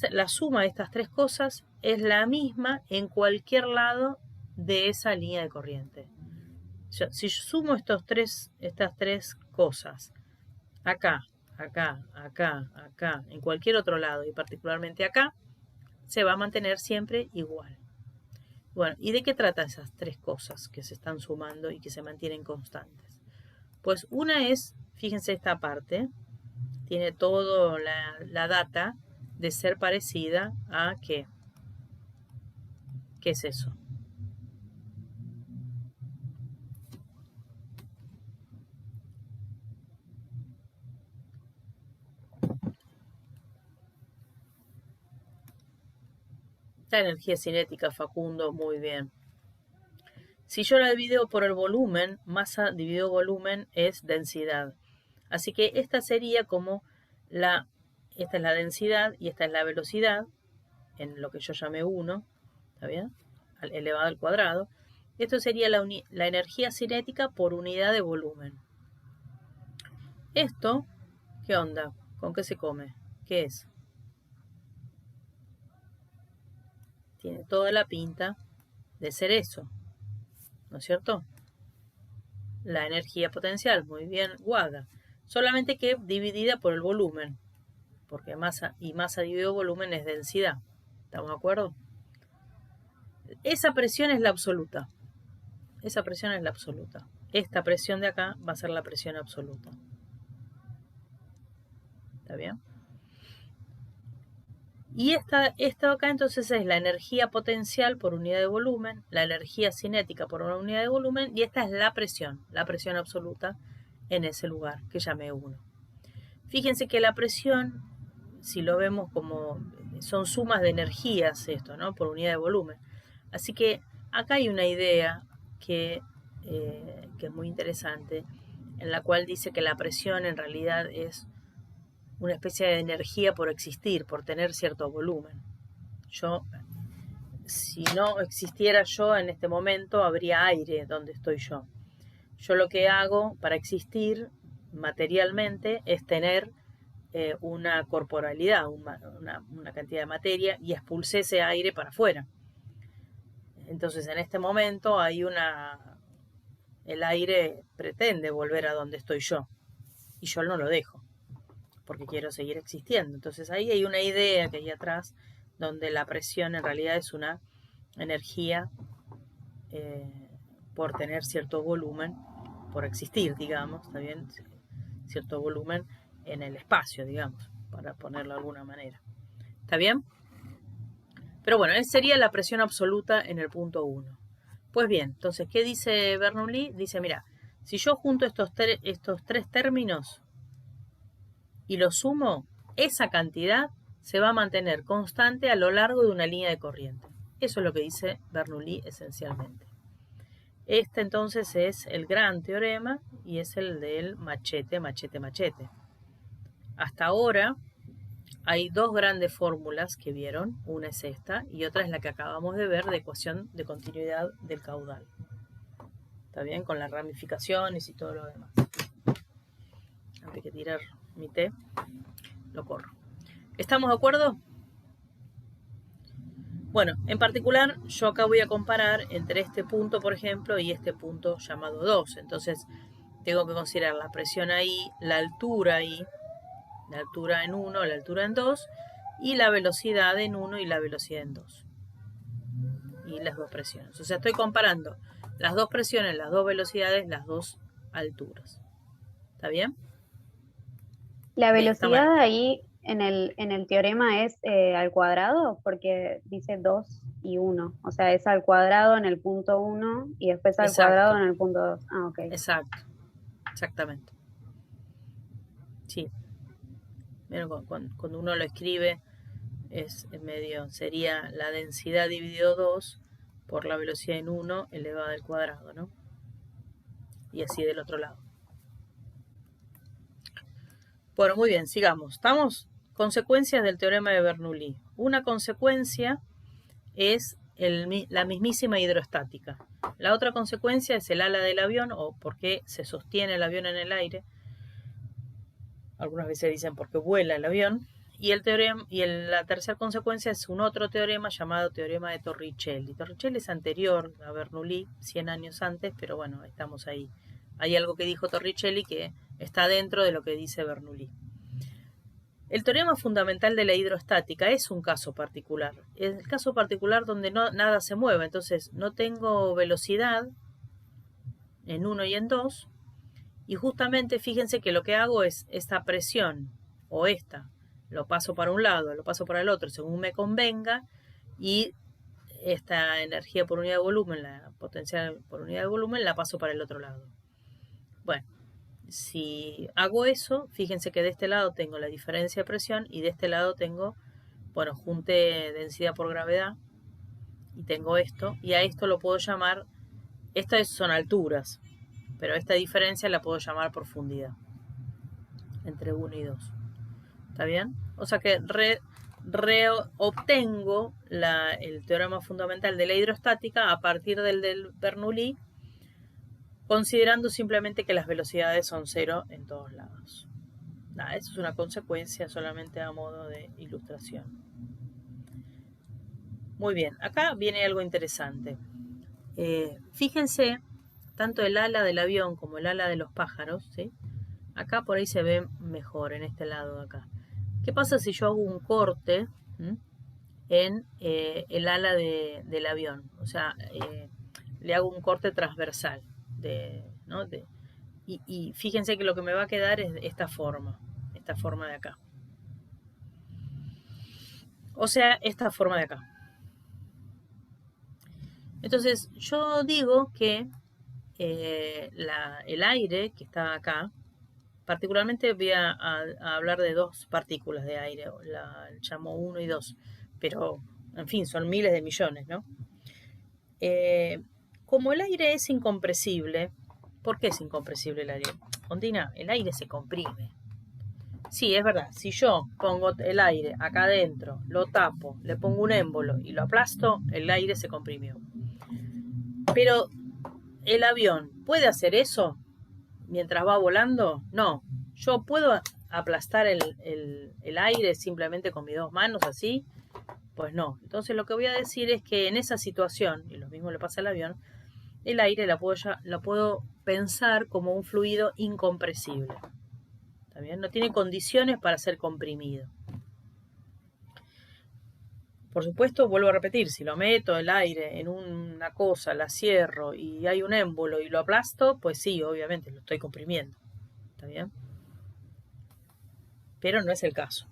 La suma de estas tres cosas es la misma en cualquier lado de esa línea de corriente. Si yo sumo estas tres cosas, acá, en cualquier otro lado y particularmente acá, se va a mantener siempre igual. Bueno, ¿y de qué trata esas tres cosas que se están sumando y que se mantienen constantes? Pues una es, fíjense esta parte, tiene toda la data de ser parecida a ¿qué? ¿Qué es eso? La energía cinética, Facundo, muy bien. Si yo la divido por el volumen, masa dividido volumen es densidad. Así que esta sería como esta es la densidad y esta es la velocidad, en lo que yo llamé 1, ¿está bien? Elevado al cuadrado. Esto sería la energía cinética por unidad de volumen. Esto, ¿qué onda? ¿Con qué se come? ¿Qué es? Tiene toda la pinta de ser eso, ¿no es cierto? La energía potencial, muy bien, Guada. Solamente que dividida por el volumen, porque masa dividido volumen es densidad. ¿Estamos de acuerdo? Esa presión es la absoluta. Esa presión es la absoluta. Esta presión de acá va a ser la presión absoluta. ¿Está bien? Y esta acá entonces es la energía potencial por unidad de volumen, la energía cinética por una unidad de volumen, y esta es la presión absoluta en ese lugar que llamé 1. Fíjense que la presión, si lo vemos como son sumas de energías esto, ¿no? Por unidad de volumen. Así que acá hay una idea que es muy interesante, en la cual dice que la presión en realidad es una especie de energía por existir, por tener cierto volumen. Si no existiera yo en este momento, habría aire donde estoy yo. Yo lo que hago para existir materialmente es tener una corporalidad, una cantidad de materia, y expulsé ese aire para afuera. Entonces en este momento el aire pretende volver a donde estoy yo, y yo no lo dejo, porque quiero seguir existiendo. Entonces ahí hay una idea que hay atrás, donde la presión en realidad es una energía por tener cierto volumen, por existir, digamos, ¿está bien? Cierto volumen en el espacio, digamos, para ponerlo de alguna manera. ¿Está bien? Pero bueno, esa sería la presión absoluta en el punto 1. Pues bien, entonces, ¿qué dice Bernoulli? Dice, mira, si yo junto estos tres términos y los sumo, esa cantidad se va a mantener constante a lo largo de una línea de corriente. Eso es lo que dice Bernoulli esencialmente. Este entonces es el gran teorema y es el del machete. Hasta ahora hay dos grandes fórmulas que vieron, una es esta y otra es la que acabamos de ver de ecuación de continuidad del caudal. ¿Está bien? Con las ramificaciones y todo lo demás. Antes que tirar mi té, lo corro. ¿Estamos de acuerdo? Bueno, en particular yo acá voy a comparar entre este punto, por ejemplo, y este punto llamado 2. Entonces tengo que considerar la presión ahí, la altura ahí, la altura en 1, la altura en 2, y la velocidad en 1 y la velocidad en 2. Y las dos presiones. O sea, estoy comparando las dos presiones, las dos velocidades, las dos alturas. ¿Está bien? La Bien, está velocidad mal. ahí en el teorema es al cuadrado, porque dice 2 y 1. O sea, es al cuadrado en el punto 1 y después al Exacto. cuadrado en el punto 2. Ah, ok. Exacto. Exactamente. Sí. Bueno, cuando uno lo escribe es medio, sería la densidad dividido 2 por la velocidad en 1 elevada al cuadrado, ¿no? Y así del otro lado. Bueno, muy bien, sigamos. ¿Estamos? Consecuencias del teorema de Bernoulli. Una consecuencia es la mismísima hidrostática. La otra consecuencia es el ala del avión, o por qué se sostiene el avión en el aire. Algunas veces dicen porque vuela el avión. Y la tercera consecuencia es un otro teorema llamado teorema de Torricelli. Torricelli es anterior a Bernoulli, 100 años antes, pero bueno, estamos ahí. Hay algo que dijo Torricelli que está dentro de lo que dice Bernoulli. El teorema fundamental de la hidrostática es un caso particular. Es el caso particular donde nada se mueve. Entonces no tengo velocidad en 1 y en 2. Y justamente fíjense que lo que hago es esta presión o lo paso para un lado, lo paso para el otro, según me convenga, y esta energía por unidad de volumen, la potencial por unidad de volumen, la paso para el otro lado. Bueno, si hago eso, fíjense que de este lado tengo la diferencia de presión y de este lado tengo, bueno, junté densidad por gravedad y tengo esto, y a esto lo puedo llamar, estas son alturas, pero esta diferencia la puedo llamar profundidad entre 1 y 2. ¿Está bien? O sea que obtengo el teorema fundamental de la hidrostática a partir del Bernoulli, considerando simplemente que las velocidades son 0 en todos lados. Eso es una consecuencia solamente a modo de ilustración. Muy bien, acá viene algo interesante. Fíjense, tanto el ala del avión como el ala de los pájaros, ¿sí? Acá por ahí se ve mejor, en este lado de acá. ¿Qué pasa si yo hago un corte en el ala del avión? O sea, le hago un corte transversal. Y fíjense que lo que me va a quedar es esta forma de acá. O sea, esta forma de acá. Entonces, yo digo que el aire que está acá, particularmente voy a hablar de dos partículas de aire, llamo 1 y 2, pero en fin, son miles de millones, ¿no? Como el aire es incompresible, ¿por qué es incompresible el aire? Ondina, el aire se comprime. Sí, es verdad, si yo pongo el aire acá adentro, lo tapo, le pongo un émbolo y lo aplasto, el aire se comprimió. Pero, ¿el avión puede hacer eso mientras va volando? No. ¿Yo puedo aplastar el aire simplemente con mis dos manos así? Pues no. Entonces lo que voy a decir es que en esa situación, y lo mismo le pasa al avión, el aire lo puedo pensar como un fluido incompresible. ¿Está bien? No tiene condiciones para ser comprimido. Por supuesto, vuelvo a repetir, si lo meto el aire en una cosa, la cierro y hay un émbolo y lo aplasto, pues sí, obviamente lo estoy comprimiendo. ¿Está bien? Pero no es el caso.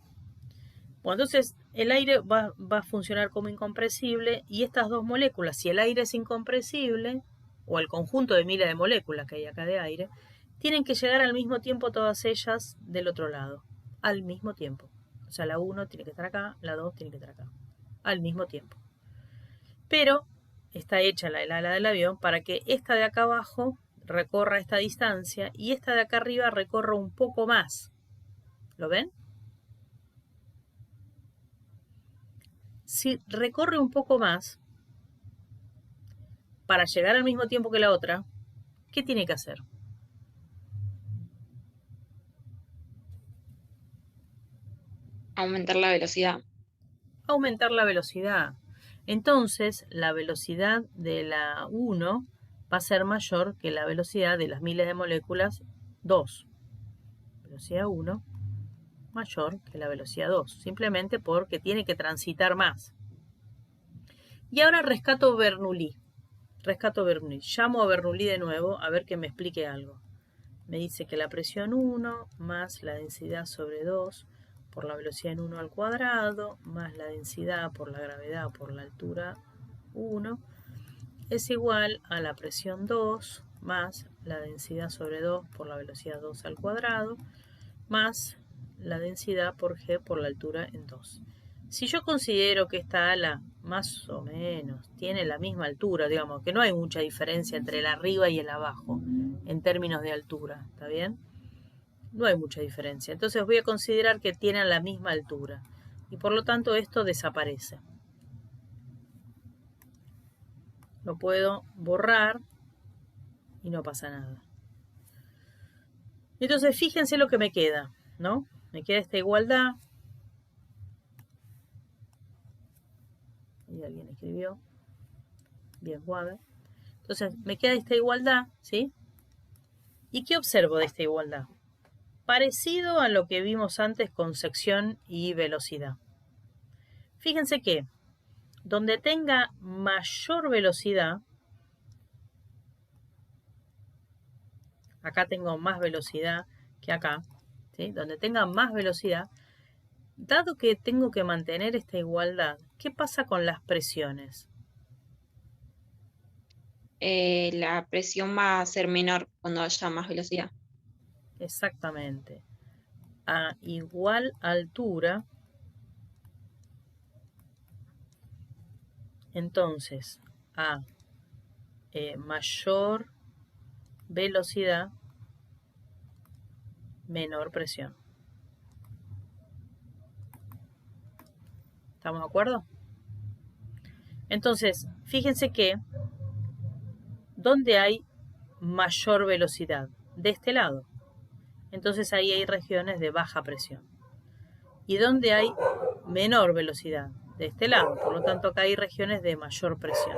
Bueno, entonces el aire va a funcionar como incompresible y estas dos moléculas, si el aire es incompresible, o el conjunto de miles de moléculas que hay acá de aire, tienen que llegar al mismo tiempo todas ellas del otro lado. Al mismo tiempo. O sea, la 1 tiene que estar acá, la 2 tiene que estar acá. Al mismo tiempo. Pero está hecha el ala del avión para que esta de acá abajo recorra esta distancia y esta de acá arriba recorra un poco más. ¿Lo ven? Si recorre un poco más para llegar al mismo tiempo que la otra, ¿qué tiene que hacer? Aumentar la velocidad. Aumentar la velocidad. Entonces, la velocidad de la 1 va a ser mayor que la velocidad de las miles de moléculas 2. Velocidad 1 mayor que la velocidad 2, simplemente porque tiene que transitar más. Y ahora rescato Bernoulli. Llamo a Bernoulli de nuevo a ver que me explique algo. Me dice que la presión 1 más la densidad sobre 2 por la velocidad en 1 al cuadrado más la densidad por la gravedad por la altura 1 es igual a la presión 2 más la densidad sobre 2 por la velocidad 2 al cuadrado más la densidad por G por la altura en 2. Si yo considero que esta ala más o menos tiene la misma altura, digamos que no hay mucha diferencia entre el arriba y el abajo en términos de altura, ¿está bien? No hay mucha diferencia. Entonces voy a considerar que tienen la misma altura y por lo tanto esto desaparece. Lo puedo borrar y no pasa nada. Entonces fíjense lo que me queda, ¿no? Me queda esta igualdad. Y alguien escribió. Bien, Waber. Entonces me queda esta igualdad, ¿sí? ¿Y qué observo de esta igualdad? Parecido a lo que vimos antes con sección y velocidad. Fíjense que donde tenga mayor velocidad, acá tengo más velocidad que acá, ¿sí? Donde tenga más velocidad, dado que tengo que mantener esta igualdad, ¿qué pasa con las presiones? La presión va a ser menor cuando haya más velocidad. Exactamente. A igual altura, entonces a mayor velocidad, menor presión. ¿Estamos de acuerdo? Entonces, fíjense que donde hay mayor velocidad, de este lado, entonces ahí hay regiones de baja presión. Y donde hay menor velocidad, de este lado, por lo tanto acá hay regiones de mayor presión.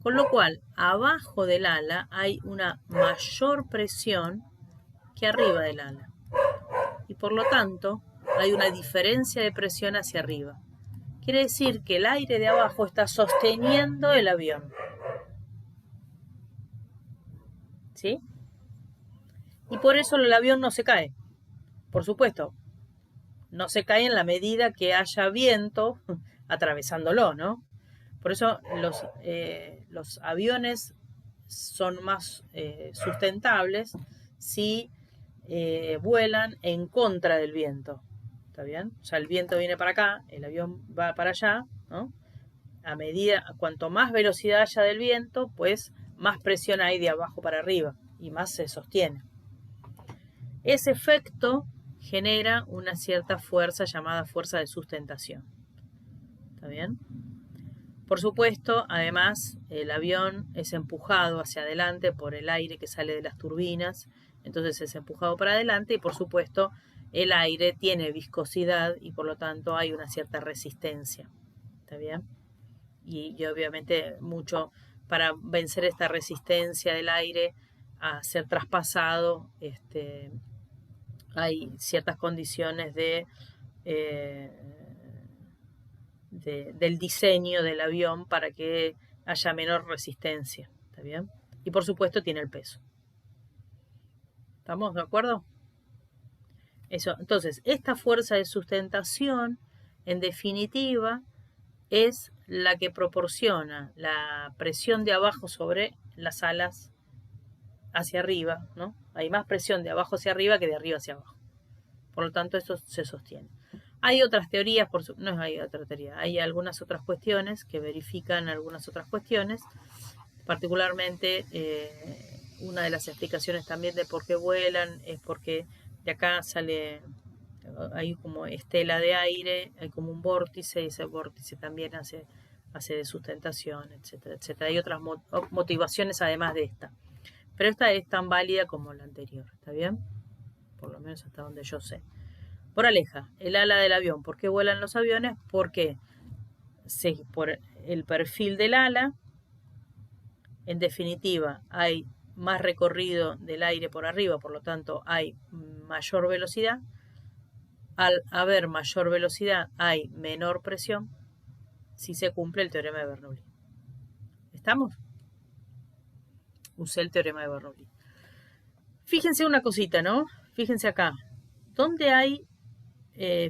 Con lo cual, abajo del ala hay una mayor presión que arriba del ala. Y por lo tanto, hay una diferencia de presión hacia arriba. Quiere decir que el aire de abajo está sosteniendo el avión. ¿Sí? Y por eso el avión no se cae. Por supuesto, no se cae en la medida que haya viento atravesándolo, ¿no? Por eso los aviones son más sustentables si vuelan en contra del viento. ¿Está bien? O sea, el viento viene para acá, el avión va para allá, ¿no? Cuanto más velocidad haya del viento, pues más presión hay de abajo para arriba y más se sostiene. Ese efecto genera una cierta fuerza llamada fuerza de sustentación. ¿Está bien? Por supuesto, además, el avión es empujado hacia adelante por el aire que sale de las turbinas, entonces es empujado para adelante y por supuesto el aire tiene viscosidad y por lo tanto hay una cierta resistencia. ¿Está bien? Y obviamente mucho para vencer esta resistencia del aire a ser traspasado, hay ciertas condiciones del diseño del avión para que haya menor resistencia. ¿Está bien? Y por supuesto tiene el peso. ¿Estamos de acuerdo? Eso. Entonces, esta fuerza de sustentación, en definitiva, es la que proporciona la presión de abajo sobre las alas hacia arriba, ¿no? Hay más presión de abajo hacia arriba que de arriba hacia abajo. Por lo tanto, esto se sostiene. Hay otras teorías, no hay otra teoría, hay algunas otras cuestiones que verifican algunas otras cuestiones, particularmente una de las explicaciones también de por qué vuelan es porque de acá sale, hay como estela de aire, hay como un vórtice y ese vórtice también hace de sustentación, etcétera, etcétera. Hay otras motivaciones además de esta, pero esta es tan válida como la anterior, ¿está bien? Por lo menos hasta donde yo sé. Moraleja, el ala del avión. ¿Por qué vuelan los aviones? Porque por el perfil del ala, en definitiva, hay más recorrido del aire por arriba, por lo tanto hay mayor velocidad. Al haber mayor velocidad hay menor presión si se cumple el teorema de Bernoulli. ¿Estamos? Usé el teorema de Bernoulli. Fíjense una cosita, ¿no? Fíjense acá. ¿Dónde hay?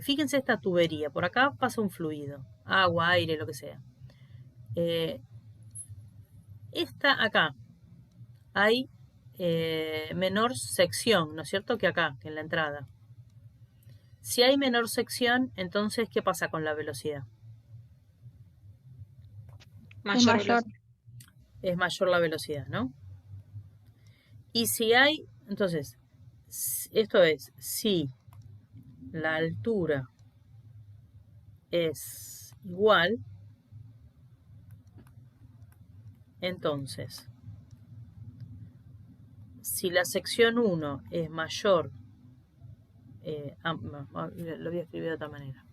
Fíjense esta tubería. Por acá pasa un fluido. Agua, aire, lo que sea. Esta acá. Hay menor sección, ¿no es cierto? Que acá, que en la entrada. Si hay menor sección, entonces, ¿qué pasa con la velocidad? Mayor mayor. velocidad. Es mayor la velocidad, ¿no? Y si hay, entonces, esto es, si la altura es igual, entonces, si la sección 1 es mayor, lo voy a escribir de otra manera.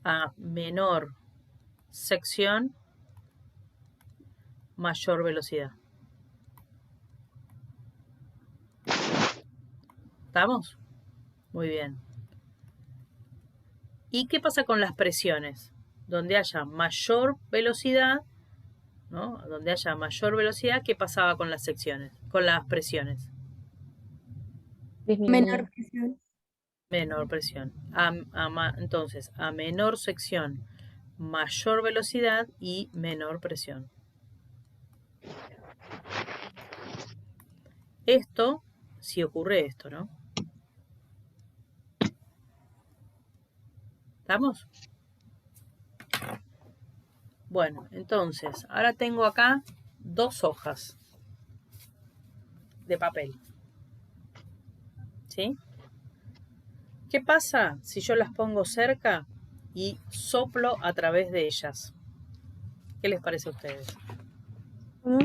A menor sección, mayor velocidad. ¿Estamos? Muy bien. ¿Y qué pasa con las presiones? Donde haya mayor velocidad, ¿no? Donde haya mayor velocidad, ¿qué pasaba con las secciones? Con las presiones. Disminuye. Menor presión. Menor presión. Entonces, a menor sección, mayor velocidad y menor presión. Esto, si ocurre esto, ¿no? ¿Estamos? Bueno, entonces, ahora tengo acá 2 hojas de papel. ¿Sí? ¿Qué pasa si yo las pongo cerca y soplo a través de ellas? ¿Qué les parece a ustedes? ¿Cómo?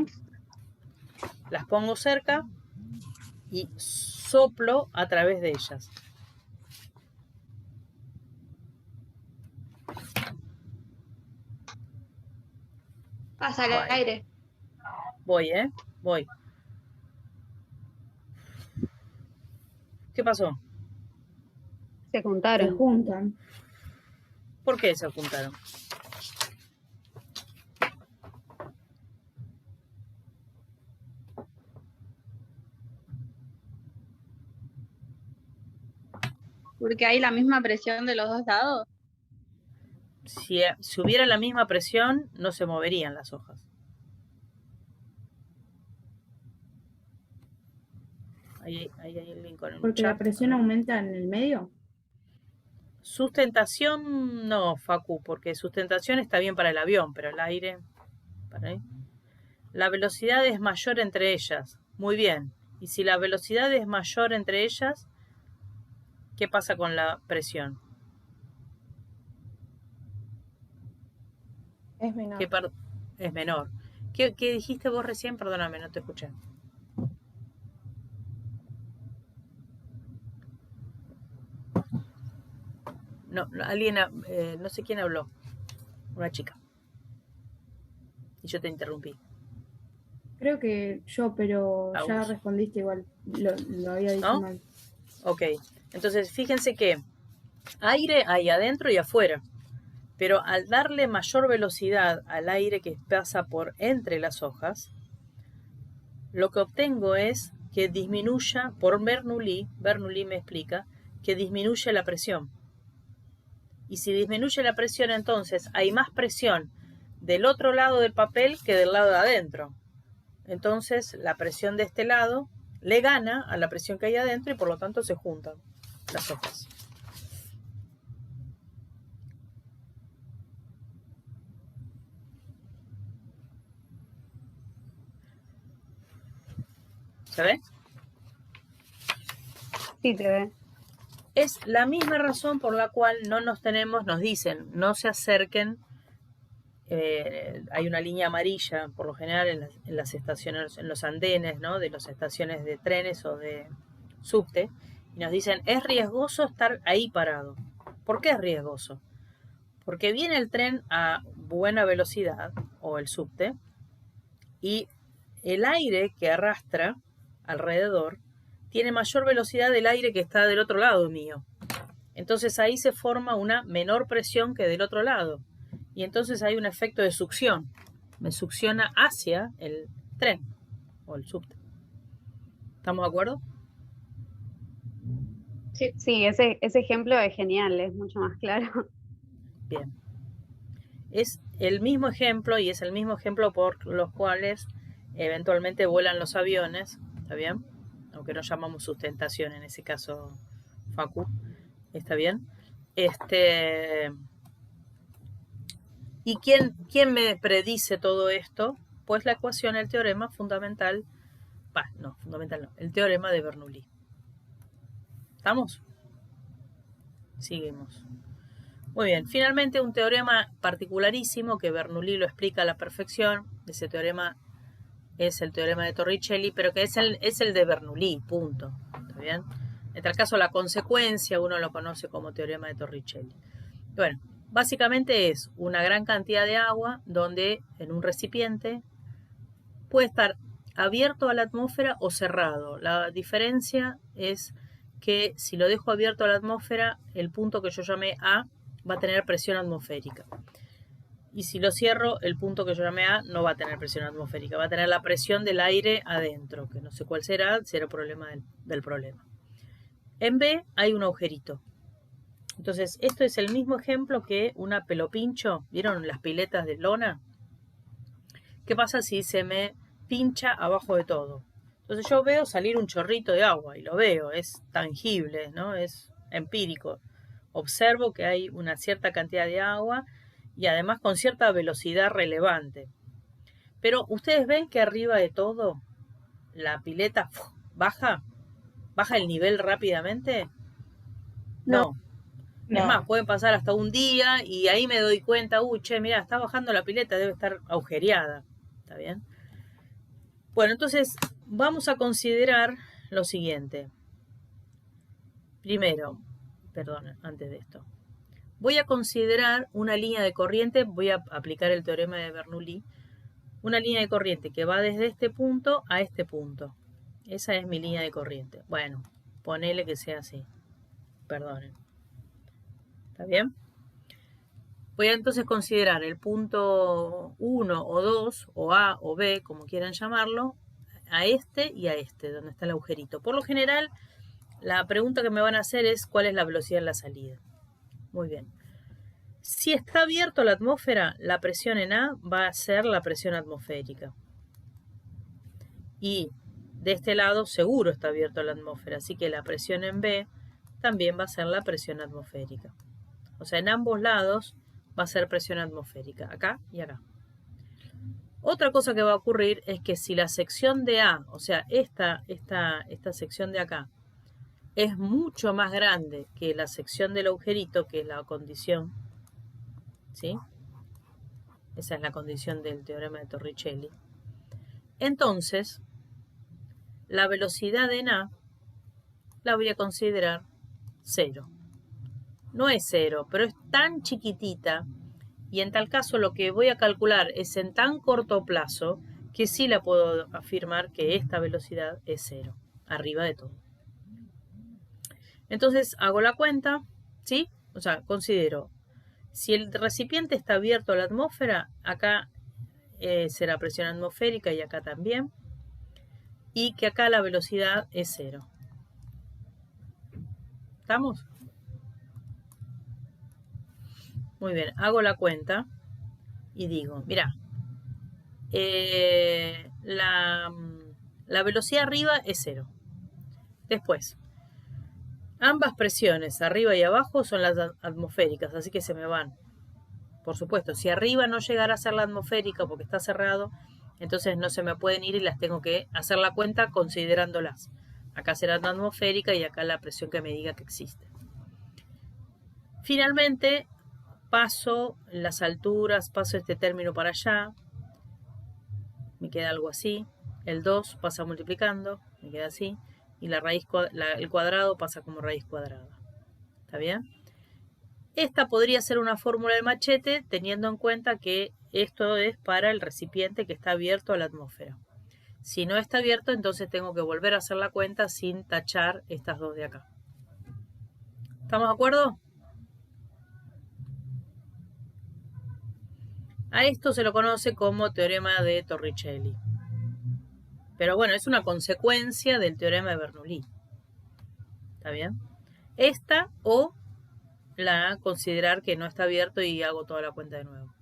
Las pongo cerca y soplo a través de ellas. Pasa el Bueno. aire. Voy, voy. ¿Qué pasó? Se Se juntaron. juntan. ¿Por qué se juntaron? Porque hay la misma presión de los dos lados. Si hubiera la misma presión, no se moverían las hojas. Ahí hay el link con el Porque la chat. presión aumenta en el medio. Sustentación no, Facu, porque sustentación está bien para el avión, pero el aire... ¿para ahí? La velocidad es mayor entre ellas. Muy bien. Y si la velocidad es mayor entre ellas, ¿qué pasa con la presión? Es menor. Es menor. ¿Qué dijiste vos recién? Perdóname, no te escuché. No, alguien, no sé quién habló. Una chica. Y yo te interrumpí. Creo que yo, pero A ya vos. respondiste igual. Lo había dicho ¿No? mal. Ok. Entonces, fíjense que aire hay adentro y afuera. Pero al darle mayor velocidad al aire que pasa por entre las hojas, lo que obtengo es que disminuya, por Bernoulli me explica, que disminuye la presión. Y si disminuye la presión, entonces hay más presión del otro lado del papel que del lado de adentro. Entonces la presión de este lado le gana a la presión que hay adentro y por lo tanto se juntan las hojas. ¿Se ve? Sí, te ve. Es la misma razón por la cual nos dicen, no se acerquen. Hay una línea amarilla, por lo general, en las estaciones, en los andenes, ¿no? De las estaciones de trenes o de subte, y nos dicen, es riesgoso estar ahí parado. ¿Por qué es riesgoso? Porque viene el tren a buena velocidad, o el subte, y el aire que arrastra alrededor tiene mayor velocidad del aire que está del otro lado mío. Entonces ahí se forma una menor presión que del otro lado. Y entonces hay un efecto de succión. Me succiona hacia el tren o el subte. ¿Estamos de acuerdo? Sí, ese ejemplo es genial, es mucho más claro. Bien. Es el mismo ejemplo y es el mismo ejemplo por los cuales eventualmente vuelan los aviones ¿Está bien? Aunque no llamamos sustentación en ese caso, Facu. ¿Está bien? ¿Y quién me predice todo esto? Pues la ecuación, el teorema fundamental, fundamental no, el teorema de Bernoulli. ¿Estamos? Seguimos. Muy bien, finalmente un teorema particularísimo que Bernoulli lo explica a la perfección. Ese teorema es el teorema de Torricelli, pero que es el de Bernoulli, punto. ¿Está bien? En tal caso, la consecuencia uno lo conoce como teorema de Torricelli. Bueno, básicamente es una gran cantidad de agua donde en un recipiente puede estar abierto a la atmósfera o cerrado. La diferencia es que si lo dejo abierto a la atmósfera, el punto que yo llamé A va a tener presión atmosférica. Y si lo cierro, el punto que yo llamé A no va a tener presión atmosférica, va a tener la presión del aire adentro, que no sé cuál será el problema del problema. En B hay un agujerito. Entonces, esto es el mismo ejemplo que una pelopincho. ¿Vieron las piletas de lona? ¿Qué pasa si se me pincha abajo de todo? Entonces yo veo salir un chorrito de agua y lo veo, es tangible, ¿no? Es empírico. Observo que hay una cierta cantidad de agua y además con cierta velocidad relevante. Pero ustedes ven que arriba de todo la pileta baja el nivel rápidamente. No. Es más, pueden pasar hasta un día y ahí me doy cuenta, mira, está bajando la pileta, debe estar agujereada. ¿Está bien? Bueno, entonces vamos a considerar lo siguiente. Primero, perdón, antes de esto. Voy a considerar una línea de corriente, voy a aplicar el teorema de Bernoulli, una línea de corriente que va desde este punto a este punto. Esa es mi línea de corriente. Bueno, ponele que sea así. Perdonen. ¿Está bien? Voy a entonces considerar el punto 1 o 2, o A o B, como quieran llamarlo, a este y a este, donde está el agujerito. Por lo general, la pregunta que me van a hacer es ¿cuál es la velocidad en la salida? Muy bien. Si está abierto a la atmósfera, la presión en A va a ser la presión atmosférica. Y de este lado seguro está abierto a la atmósfera, así que la presión en B también va a ser la presión atmosférica. O sea, en ambos lados va a ser presión atmosférica, acá y acá. Otra cosa que va a ocurrir es que si la sección de A, o sea, esta sección de acá, es mucho más grande que la sección del agujerito, que es la condición, ¿sí? Esa es la condición del teorema de Torricelli. Entonces, la velocidad en A la voy a considerar 0. No es 0, pero es tan chiquitita y en tal caso lo que voy a calcular es en tan corto plazo que sí la puedo afirmar que esta velocidad es 0, arriba de todo. Entonces hago la cuenta, ¿sí? O sea, considero, si el recipiente está abierto a la atmósfera, acá será presión atmosférica y acá también, y que acá la velocidad es 0. ¿Estamos? Muy bien, hago la cuenta y digo, mira, la velocidad arriba es 0. Después, ambas presiones, arriba y abajo, son las atmosféricas, así que se me van. Por supuesto, si arriba no llegara a ser la atmosférica porque está cerrado, entonces no se me pueden ir y las tengo que hacer la cuenta considerándolas. Acá será la atmosférica y acá la presión que me diga que existe. Finalmente, paso las alturas, paso este término para allá, me queda algo así. El 2 pasa multiplicando, me queda así. Y el cuadrado pasa como raíz cuadrada. ¿Está bien? Esta podría ser una fórmula de Machete teniendo en cuenta que esto es para el recipiente que está abierto a la atmósfera. Si no está abierto, entonces tengo que volver a hacer la cuenta sin tachar estas dos de acá. ¿Estamos de acuerdo? A esto se lo conoce como teorema de Torricelli. Pero bueno, es una consecuencia del teorema de Bernoulli. ¿Está bien? Esta o la considerar que no está abierto y hago toda la cuenta de nuevo.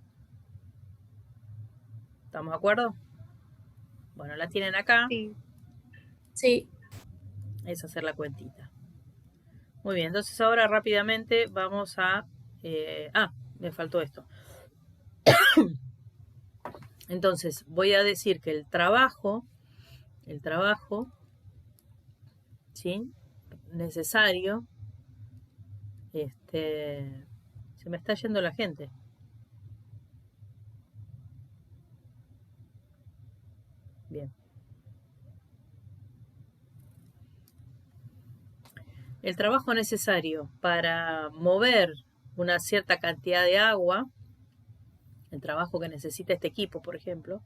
¿Estamos de acuerdo? Bueno, la tienen acá. Sí. Sí. Es hacer la cuentita. Muy bien, entonces ahora rápidamente vamos a... me faltó esto. Entonces voy a decir que el trabajo, ¿sí? Necesario, se me está yendo la gente. Bien. El trabajo necesario para mover una cierta cantidad de agua, el trabajo que necesita este equipo, por ejemplo,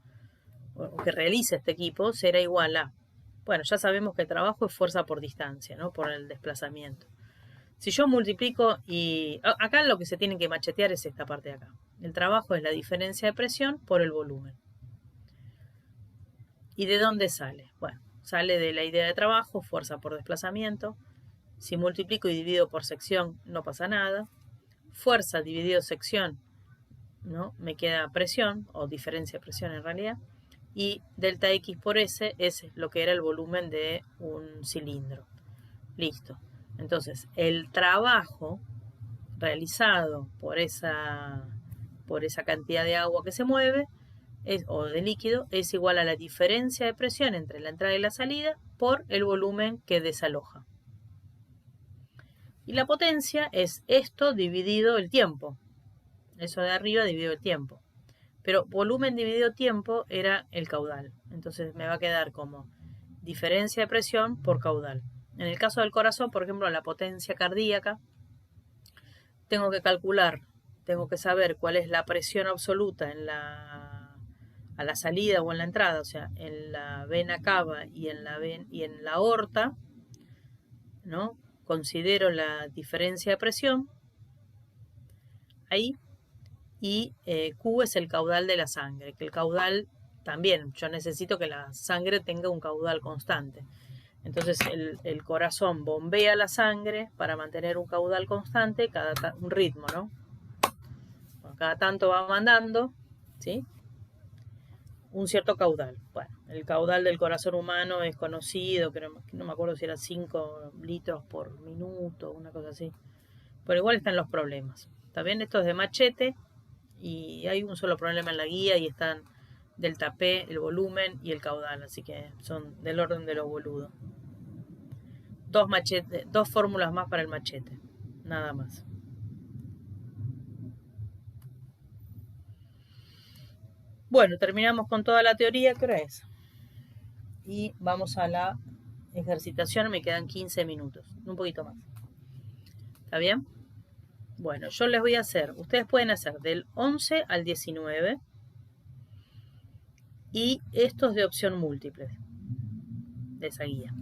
o que realice este equipo, será igual a, bueno, ya sabemos que el trabajo es fuerza por distancia, ¿no? Por el desplazamiento. Si yo multiplico y... Acá lo que se tiene que machetear es esta parte de acá. El trabajo es la diferencia de presión por el volumen. ¿Y de dónde sale? Bueno, sale de la idea de trabajo, fuerza por desplazamiento. Si multiplico y divido por sección, no pasa nada. Fuerza dividido sección, ¿no? Me queda presión, o diferencia de presión en realidad. Y delta X por S es lo que era el volumen de un cilindro. Listo. Entonces, el trabajo realizado por esa cantidad de agua que se mueve, o de líquido, es igual a la diferencia de presión entre la entrada y la salida por el volumen que desaloja. Y la potencia es esto dividido el tiempo. Eso de arriba dividido el tiempo. Pero volumen dividido tiempo era el caudal. Entonces me va a quedar como diferencia de presión por caudal. En el caso del corazón, por ejemplo, la potencia cardíaca, tengo que calcular, tengo que saber cuál es la presión absoluta a la salida o en la entrada, o sea, en la vena cava y en la aorta, ¿no? Considero la diferencia de presión ahí, y Q es el caudal de la sangre, que el caudal también, yo necesito que la sangre tenga un caudal constante. Entonces el corazón bombea la sangre para mantener un caudal constante, un ritmo, ¿no? Bueno, cada tanto va mandando, ¿sí? Un cierto caudal. Bueno, el caudal del corazón humano es conocido, creo, no me acuerdo si era 5 litros por minuto, una cosa así. Pero igual están los problemas. También esto es de machete y hay un solo problema en la guía y están delta P, el volumen y el caudal, así que son del orden de lo boludo. Dos fórmulas más para el machete, nada más. Bueno, terminamos con toda la teoría, ¿qué hora es? Y vamos a la ejercitación, me quedan 15 minutos, un poquito más. ¿Está bien? Bueno, yo les voy a hacer, ustedes pueden hacer del 11 al 19 y estos de opción múltiple de esa guía.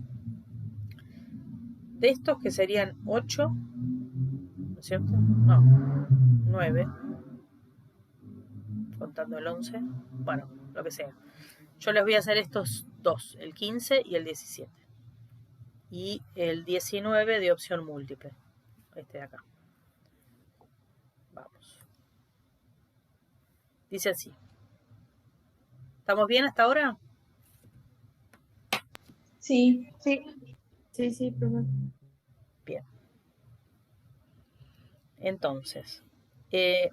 De estos que serían 8, ¿no es cierto? No, 9, contando el 11, bueno, lo que sea. Yo les voy a hacer estos dos, el 15 y el 17. Y el 19 de opción múltiple, este de acá. Vamos. Dice así. ¿Estamos bien hasta ahora? Sí. Sí, profe. Bien. Entonces,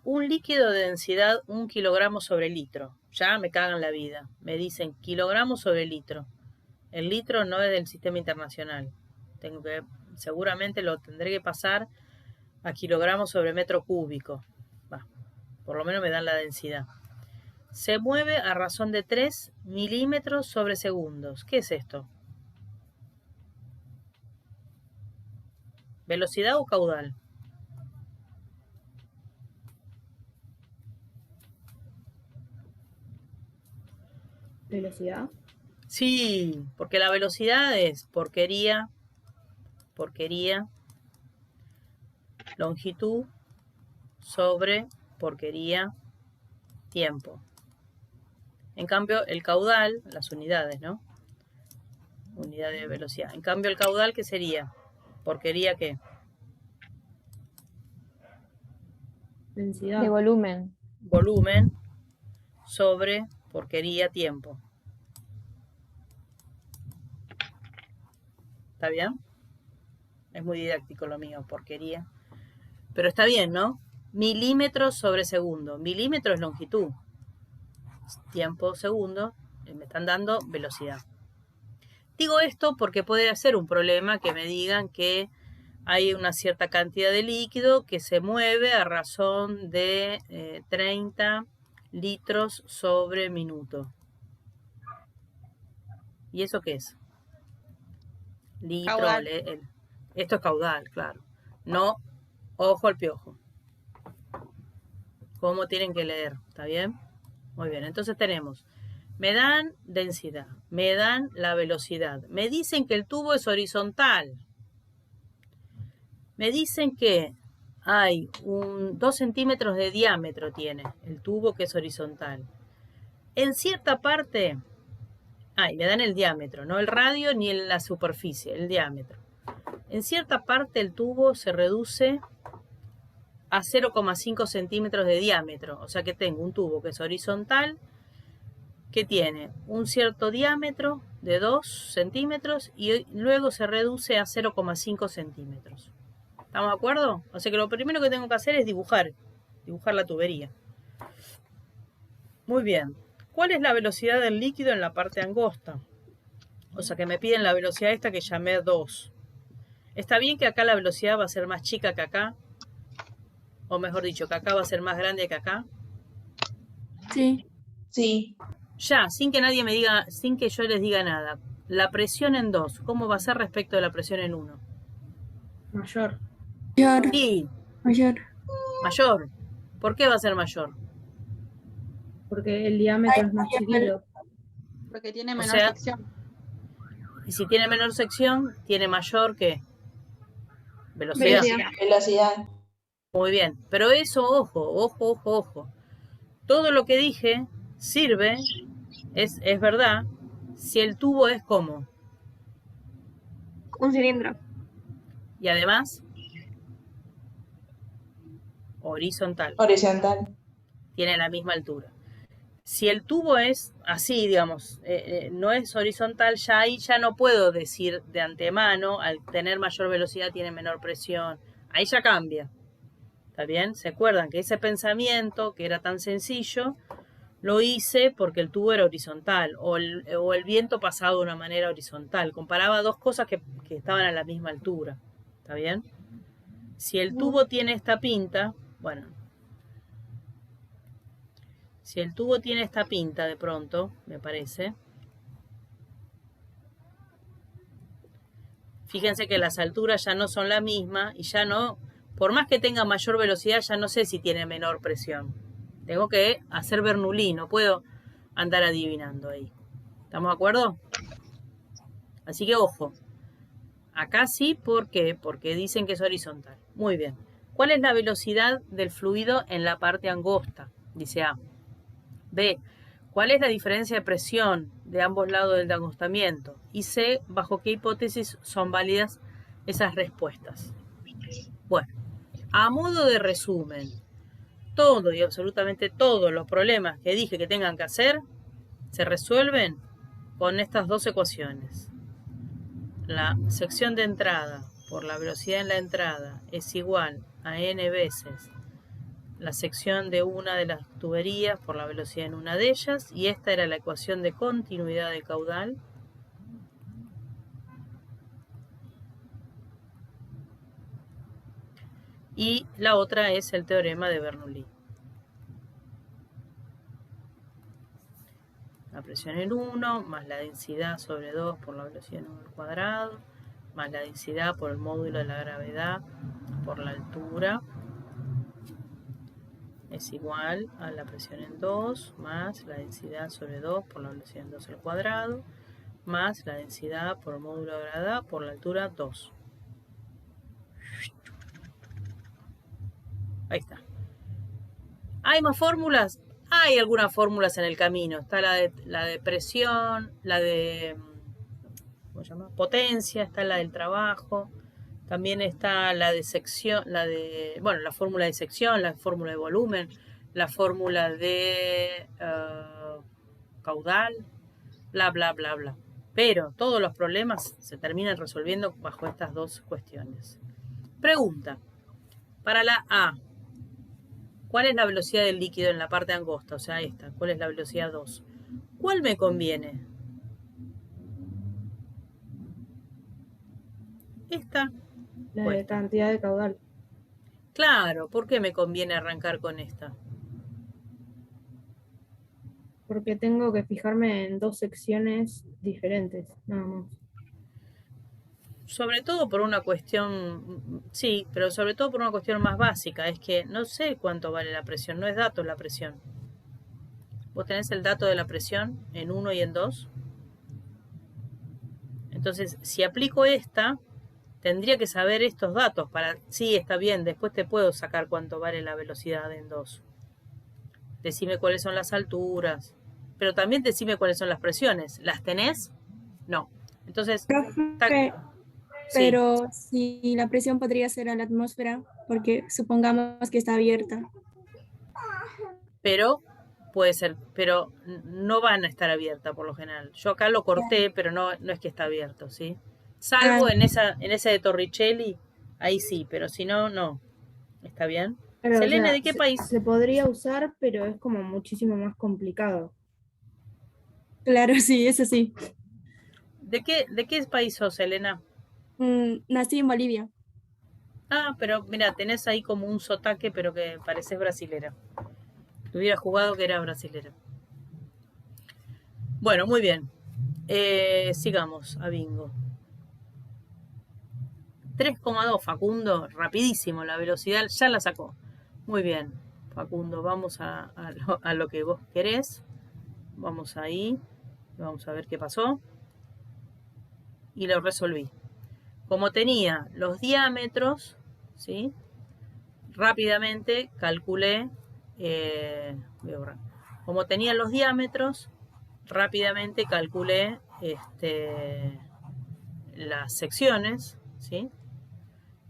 un líquido de densidad 1 kilogramo sobre litro. Ya me cagan la vida. Me dicen kilogramos sobre litro. El litro no es del sistema internacional. Seguramente lo tendré que pasar a kilogramos sobre metro cúbico. Por lo menos me dan la densidad. Se mueve a razón de 3 milímetros sobre segundos. ¿Qué es esto? ¿Velocidad o caudal? ¿Velocidad? Sí, porque la velocidad es porquería, longitud sobre porquería, tiempo. En cambio, el caudal, las unidades, ¿no? Unidad de velocidad. En cambio, el caudal, ¿qué sería? Porquería, ¿qué? Densidad. De volumen. Volumen sobre porquería, tiempo. ¿Está bien? Es muy didáctico lo mío, porquería. Pero está bien, ¿no? Milímetros sobre segundo. Milímetro es longitud. Tiempo, segundo. Me están dando velocidad. Digo esto porque puede ser un problema que me digan que hay una cierta cantidad de líquido que se mueve a razón de 30 litros sobre minuto. ¿Y eso qué es? Litro. Caudal. Esto es caudal, claro. No, ojo al piojo. ¿Cómo tienen que leer? ¿Está bien? Muy bien, entonces tenemos, me dan densidad, me dan la velocidad, me dicen que el tubo es horizontal, me dicen que hay 2 centímetros de diámetro tiene el tubo que es horizontal. En cierta parte, me dan el diámetro, no el radio ni la superficie, el diámetro. En cierta parte el tubo se reduce a 0,5 centímetros de diámetro, o sea que tengo un tubo que es horizontal, que tiene un cierto diámetro de 2 centímetros y luego se reduce a 0,5 centímetros. ¿Estamos de acuerdo? O sea que lo primero que tengo que hacer es dibujar la tubería. Muy bien. ¿Cuál es la velocidad del líquido en la parte angosta? O sea que me piden la velocidad esta que llamé 2. ¿Está bien que acá la velocidad va a ser más chica que acá? O mejor dicho, que acá va a ser más grande que acá. Sí. Sí. Ya, sin que nadie me diga, sin que yo les diga nada. La presión en 2, ¿cómo va a ser respecto de la presión en 1? Mayor. Mayor. Sí, Mayor. mayor. ¿Por qué va a ser mayor? Porque el diámetro es más chiquito. Porque tiene O menor sea, sección. Y si tiene menor sección, tiene mayor ¿qué? Velocidad. Velocidad. Muy bien. Pero eso, ojo. Todo lo que dije sirve, es verdad, si el tubo es como. Un cilindro. Y además, horizontal. Horizontal. Tiene la misma altura. Si el tubo es así, digamos, no es horizontal, ya ahí ya no puedo decir de antemano, al tener mayor velocidad tiene menor presión. Ahí ya cambia. ¿Está bien? ¿Se acuerdan que ese pensamiento, que era tan sencillo, lo hice porque el tubo era horizontal o el viento pasaba de una manera horizontal? Comparaba dos cosas que estaban a la misma altura. ¿Está bien? Si el tubo tiene esta pinta, bueno, si el tubo tiene esta pinta de pronto, me parece, fíjense que las alturas ya no son la misma y ya no, por más que tenga mayor velocidad, ya no sé si tiene menor presión. Tengo que hacer Bernoulli, no puedo andar adivinando ahí. ¿Estamos de acuerdo? Así que ojo. Acá sí, ¿por qué? Porque dicen que es horizontal. Muy bien. ¿Cuál es la velocidad del fluido en la parte angosta? Dice A. B. ¿Cuál es la diferencia de presión de ambos lados del angostamiento? Y C. ¿Bajo qué hipótesis son válidas esas respuestas? Bueno, a modo de resumen, todo y absolutamente todos los problemas que dije que tengan que hacer se resuelven con estas dos ecuaciones. La sección de entrada por la velocidad en la entrada es igual a n veces la sección de una de las tuberías por la velocidad en una de ellas, y esta era la ecuación de continuidad de caudal. Y la otra es el teorema de Bernoulli. La presión en 1 más la densidad sobre 2 por la velocidad en 1 al cuadrado, más la densidad por el módulo de la gravedad por la altura, es igual a la presión en 2 más la densidad sobre 2 por la velocidad en 2 al cuadrado, más la densidad por el módulo de gravedad por la altura 2. Ahí está. ¿Hay más fórmulas? Hay algunas fórmulas en el camino. Está la de presión, la de ¿cómo se llama? Potencia, está la del trabajo. También está la de sección, la fórmula de sección, la fórmula de volumen, la fórmula de caudal, bla, bla, bla, bla. Pero todos los problemas se terminan resolviendo bajo estas dos cuestiones. Pregunta. Para la A, ¿cuál es la velocidad del líquido en la parte angosta? O sea, esta. ¿Cuál es la velocidad 2? ¿Cuál me conviene? Esta. La o de esta. cantidad de caudal. Claro, ¿por qué me conviene arrancar con esta? Porque tengo que fijarme en dos secciones diferentes, nada más. Sobre todo por una cuestión, sí, pero sobre todo por una cuestión más básica, es que no sé cuánto vale la presión, no es dato la presión. Vos tenés el dato de la presión en 1 y en 2. Entonces, si aplico esta, tendría que saber estos datos para, sí, está bien, después te puedo sacar cuánto vale la velocidad en 2. Decime cuáles son las alturas, pero también decime cuáles son las presiones. ¿Las tenés? No. Entonces, Profe, sí, pero si la presión podría ser a la atmósfera, porque supongamos que está abierta. pero puede ser, pero no van a estar abiertas por lo general. Yo acá lo corté, pero no es que está abierto, ¿sí? Salvo en esa de Torricelli, ahí sí, pero si no, no. ¿Está bien? Pero, o Selene, sea, ¿de qué país? se podría usar, pero es como muchísimo más complicado. Claro, sí, eso sí. ¿De qué país sos, Selena? Nací en Bolivia. Ah, pero mira, tenés ahí como un sotaque, pero que pareces brasilera. Hubiera jugado que era brasilera. Bueno, muy bien. Sigamos a bingo. 3,2 Facundo, rapidísimo, la velocidad ya la sacó. Muy bien, Facundo, vamos a lo que vos querés. Vamos ahí, vamos a ver qué pasó. Y lo resolví. Como tenía los diámetros, ¿sí? Rápidamente calculé, voy a borrar. Como tenía los diámetros, rápidamente calculé las secciones, ¿sí?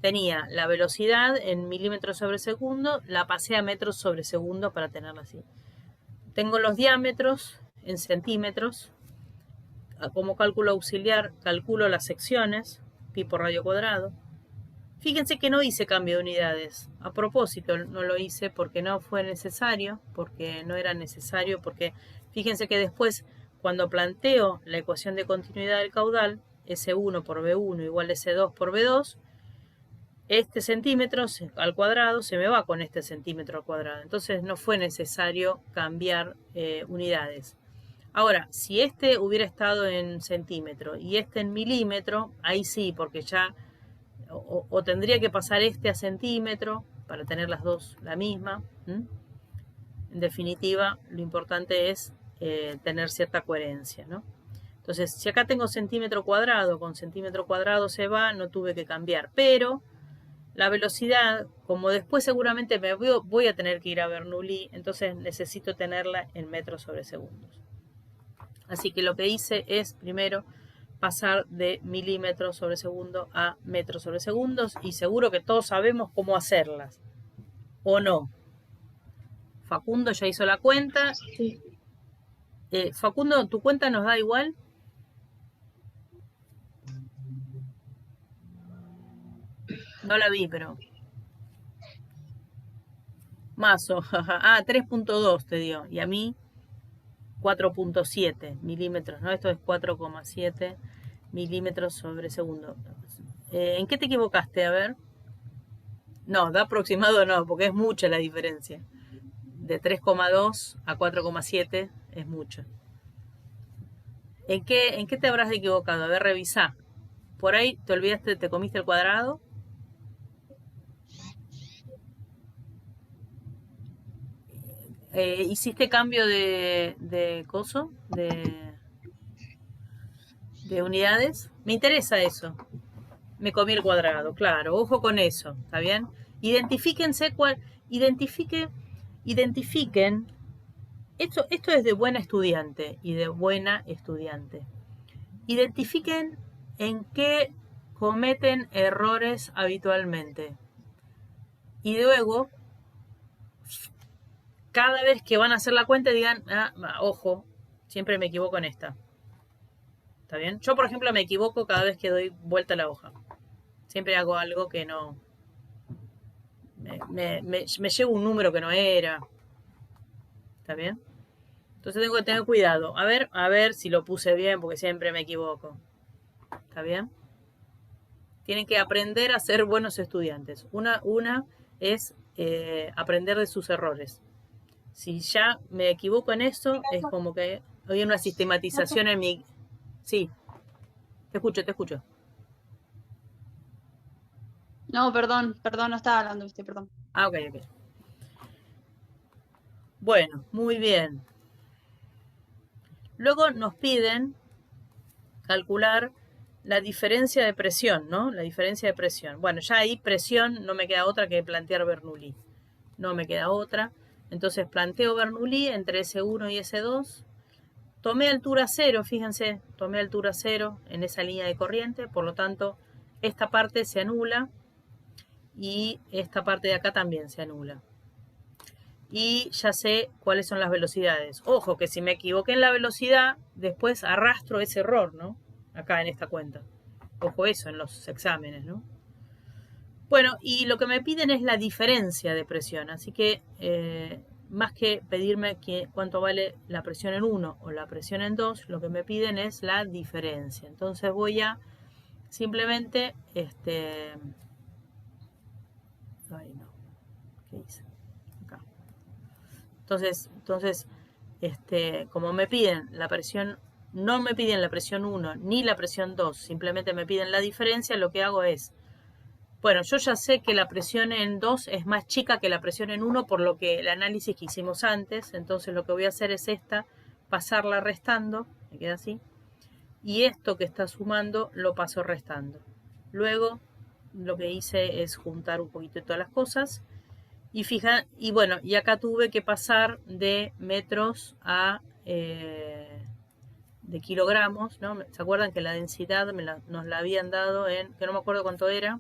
Tenía la velocidad en milímetros sobre segundo, la pasé a metros sobre segundo para tenerla así. Tengo los diámetros en centímetros. Como cálculo auxiliar, calculo las secciones, pi por radio cuadrado. Fíjense que no hice cambio de unidades. A propósito, no lo hice porque no fue necesario, porque no era necesario, porque fíjense que después, cuando planteo la ecuación de continuidad del caudal, S1 por B1 igual S2 por B2, este centímetro al cuadrado se me va con este centímetro al cuadrado. Entonces no fue necesario cambiar unidades. Ahora, si este hubiera estado en centímetro y este en milímetro, ahí sí, porque ya o tendría que pasar este a centímetro para tener las dos la misma. En definitiva, lo importante es tener cierta coherencia, ¿no? Entonces, si acá tengo centímetro cuadrado, con centímetro cuadrado se va, no tuve que cambiar, pero la velocidad, como después seguramente me voy a tener que ir a Bernoulli, entonces necesito tenerla en metros sobre segundos. Así que lo que hice es primero pasar de milímetros sobre segundo a metros sobre segundos y seguro que todos sabemos cómo hacerlas. ¿O no? Facundo ya hizo la cuenta. Sí. Facundo, ¿tu cuenta nos da igual? No la vi, pero... Mazo, ah, 3.2 te dio. Y a mí 4.7 milímetros, ¿no? Esto es 4,7 milímetros sobre segundo. ¿En qué te equivocaste? A ver. No, da aproximado no, porque es mucha la diferencia. De 3,2 a 4,7 es mucho. ¿En qué te habrás equivocado? A ver, revisá. Por ahí te olvidaste, te comiste el cuadrado. ¿Hiciste cambio de coso? De unidades. Me interesa eso. Me comí el cuadrado, claro. Ojo con eso, ¿está bien? Identifiquen. Esto es de buena estudiante y de buena estudiante. Identifiquen en qué cometen errores habitualmente. Y luego, cada vez que van a hacer la cuenta, digan, ojo, siempre me equivoco en esta. ¿Está bien? Yo, por ejemplo, me equivoco cada vez que doy vuelta a la hoja. Siempre hago algo que no... Me llevo un número que no era. ¿Está bien? Entonces tengo que tener cuidado. A ver si lo puse bien, porque siempre me equivoco. ¿Está bien? Tienen que aprender a ser buenos estudiantes. Una es aprender de sus errores. Si ya me equivoco en eso, es como que hay una sistematización en mi... Sí, te escucho. No, perdón, no estaba hablando usted, perdón. Ah, ok. Bueno, muy bien. Luego nos piden calcular la diferencia de presión, ¿no? La diferencia de presión. Bueno, ya ahí presión no me queda otra que plantear Bernoulli. No me queda otra. Entonces planteo Bernoulli entre S1 y S2. Tomé altura cero, fíjense, tomé altura cero en esa línea de corriente, por lo tanto, esta parte se anula y esta parte de acá también se anula. Y ya sé cuáles son las velocidades. Ojo, que si me equivoqué en la velocidad, después arrastro ese error, ¿no? Acá en esta cuenta. Ojo eso en los exámenes, ¿no? Bueno, y lo que me piden es la diferencia de presión, así que más que pedirme cuánto vale la presión en 1 o la presión en 2, lo que me piden es la diferencia. Entonces voy a simplemente, ay no, ¿qué hice? Acá. Entonces, como me piden la presión, no me piden la presión 1 ni la presión 2, simplemente me piden la diferencia, lo que hago es, bueno, yo ya sé que la presión en 2 es más chica que la presión en 1 por lo que el análisis que hicimos antes. Entonces lo que voy a hacer es pasarla restando, me queda así. Y esto que está sumando lo paso restando. Luego lo que hice es juntar un poquito de todas las cosas. Y bueno, y acá tuve que pasar de metros a de kilogramos, ¿no? ¿Se acuerdan que la densidad nos la habían dado que no me acuerdo cuánto era?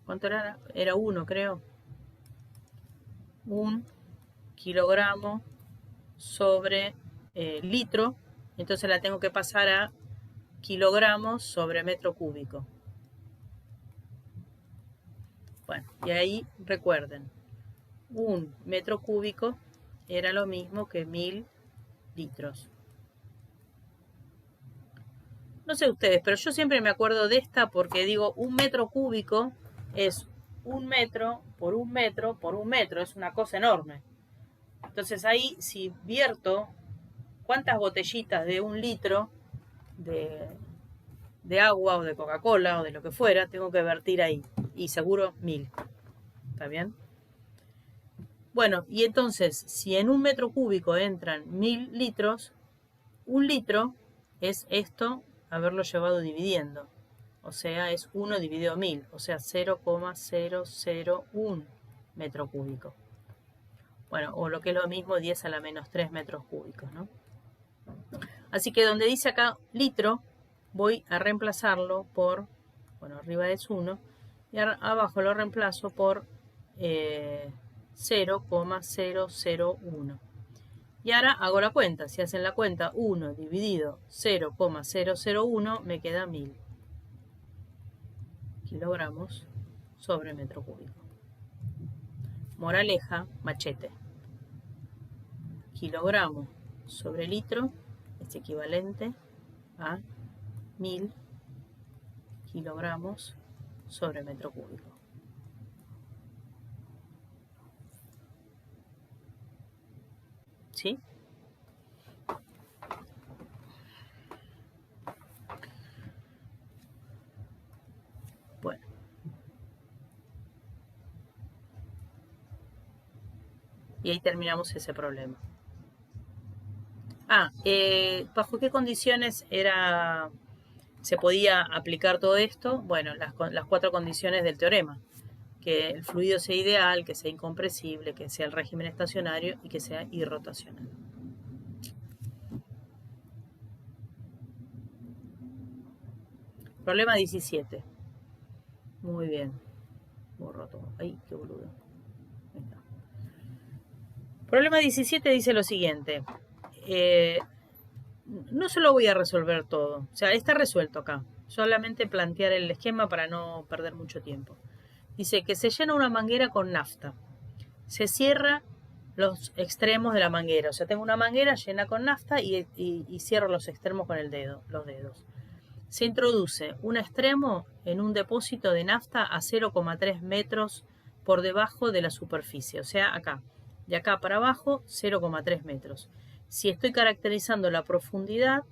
¿Cuánto era? Era 1, creo. 1 kilogramo sobre litro. Entonces la tengo que pasar a kilogramos sobre metro cúbico. Bueno, y ahí recuerden, 1 metro cúbico era lo mismo que 1000 litros. No sé ustedes, pero yo siempre me acuerdo de esta porque digo, 1 metro cúbico es 1 metro por 1 metro por 1 metro. Es una cosa enorme. Entonces ahí, si vierto cuántas botellitas de 1 litro de agua o de Coca-Cola o de lo que fuera, tengo que vertir ahí. Y seguro 1000. ¿Está bien? Bueno, y entonces, si en 1 metro cúbico entran 1000 litros, 1 litro es esto, haberlo llevado dividiendo. O sea, es 1 dividido 1000, o sea, 0,001 metro cúbico. Bueno, o lo que es lo mismo, 10 a la menos 3 metros cúbicos, ¿no? Así que donde dice acá litro, voy a reemplazarlo por, bueno, arriba es 1, y abajo lo reemplazo por 0,001. Y ahora hago la cuenta. Si hacen la cuenta, 1 dividido 0,001 me queda 1000 kilogramos sobre metro cúbico. Moraleja, machete. Kilogramo sobre litro es equivalente a 1000 kilogramos sobre metro cúbico. ¿Sí? Bueno. Y ahí terminamos ese problema. ¿Bajo qué condiciones se podía aplicar todo esto? Bueno, las 4 condiciones del teorema. Que el fluido sea ideal, que sea incompresible, que sea el régimen estacionario y que sea irrotacional. Problema 17. Muy bien. Borro todo. Ay, qué boludo. Ahí está. Problema 17 dice lo siguiente. no se lo voy a resolver todo. O sea, está resuelto acá. Solamente plantear el esquema para no perder mucho tiempo. Dice que se llena una manguera con nafta. Se cierra los extremos de la manguera. O sea, tengo una manguera llena con nafta y cierro los extremos con los dedos. Se introduce un extremo en un depósito de nafta a 0,3 metros por debajo de la superficie. O sea, acá. De acá para abajo, 0,3 metros. Si estoy caracterizando la profundidad,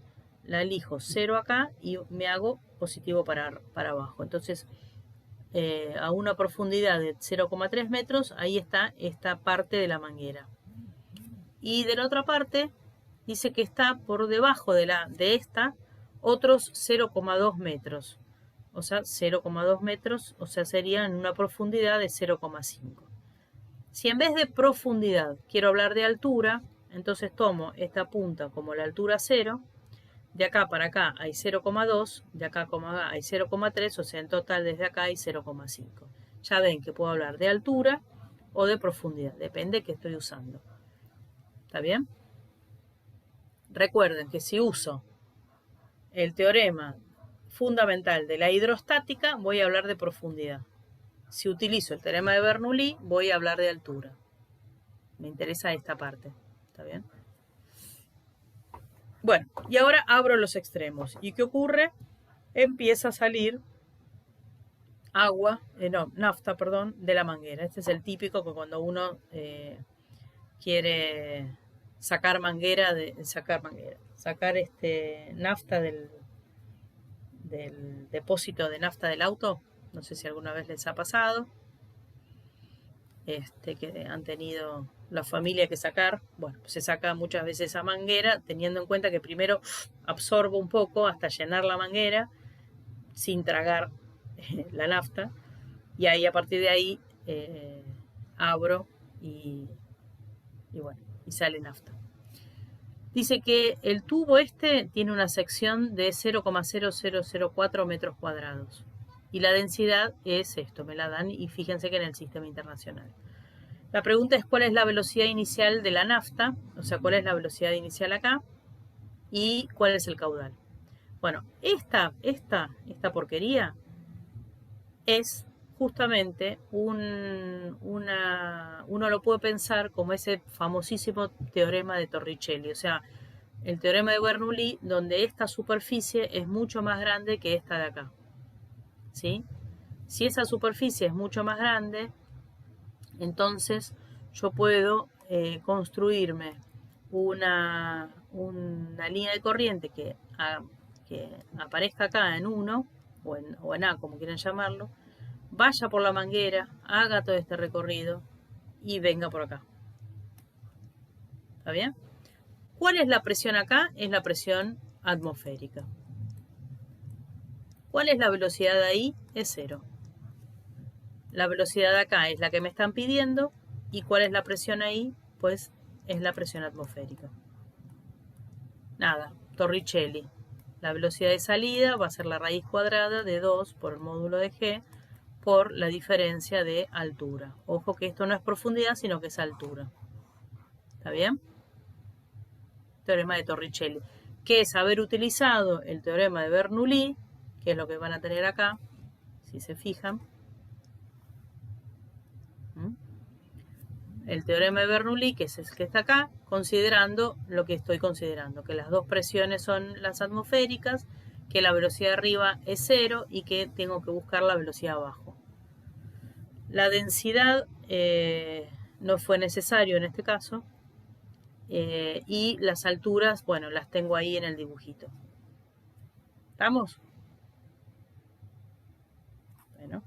la elijo 0 acá y me hago positivo para abajo. Entonces, a una profundidad de 0,3 metros, ahí está esta parte de la manguera. Y de la otra parte, dice que está por debajo de esta otros 0,2 metros. O sea, 0,2 metros, o sea, sería en una profundidad de 0,5. Si en vez de profundidad quiero hablar de altura, entonces tomo esta punta como la altura 0. De acá para acá hay 0,2, de acá como acá hay 0,3, o sea, en total desde acá hay 0,5. Ya ven que puedo hablar de altura o de profundidad, depende de qué estoy usando. ¿Está bien? Recuerden que si uso el teorema fundamental de la hidrostática, voy a hablar de profundidad. Si utilizo el teorema de Bernoulli, voy a hablar de altura. Me interesa esta parte. ¿Está bien? Bueno, y ahora abro los extremos. ¿Y qué ocurre? Empieza a salir nafta, de la manguera. Este es el típico que cuando uno quiere sacar nafta del depósito de nafta del auto. No sé si alguna vez les ha pasado. Que han tenido la familia que sacar. Bueno, pues se saca muchas veces esa manguera, teniendo en cuenta que primero absorbo un poco hasta llenar la manguera sin tragar la nafta. Y ahí a partir de ahí abro y sale nafta. Dice que el tubo tiene una sección de 0,0004 metros cuadrados. Y la densidad es esto, me la dan y fíjense que en el sistema internacional. La pregunta es cuál es la velocidad inicial de la nafta, o sea, cuál es la velocidad inicial acá y cuál es el caudal. Bueno, esta porquería es justamente uno lo puede pensar como ese famosísimo teorema de Torricelli, o sea, el teorema de Bernoulli, donde esta superficie es mucho más grande que esta de acá. ¿Sí? Si esa superficie es mucho más grande, entonces yo puedo construirme una línea de corriente que aparezca acá en 1 o en A, como quieran llamarlo, vaya por la manguera, haga todo este recorrido y venga por acá. ¿Está bien? ¿Cuál es la presión acá? Es la presión atmosférica. ¿Cuál es la velocidad de ahí? Es 0. La velocidad de acá es la que me están pidiendo. ¿Y cuál es la presión ahí? Pues es la presión atmosférica. Nada, Torricelli. La velocidad de salida va a ser la raíz cuadrada de 2 por el módulo de G por la diferencia de altura. Ojo que esto no es profundidad, sino que es altura. ¿Está bien? Teorema de Torricelli. Que es haber utilizado el teorema de Bernoulli, que es lo que van a tener acá, si se fijan. El teorema de Bernoulli, que es el que está acá, considerando lo que estoy considerando, que las dos presiones son las atmosféricas, que la velocidad de arriba es 0 y que tengo que buscar la velocidad abajo. La densidad no fue necesario en este caso, y las alturas, bueno, las tengo ahí en el dibujito. ¿Estamos? Bueno,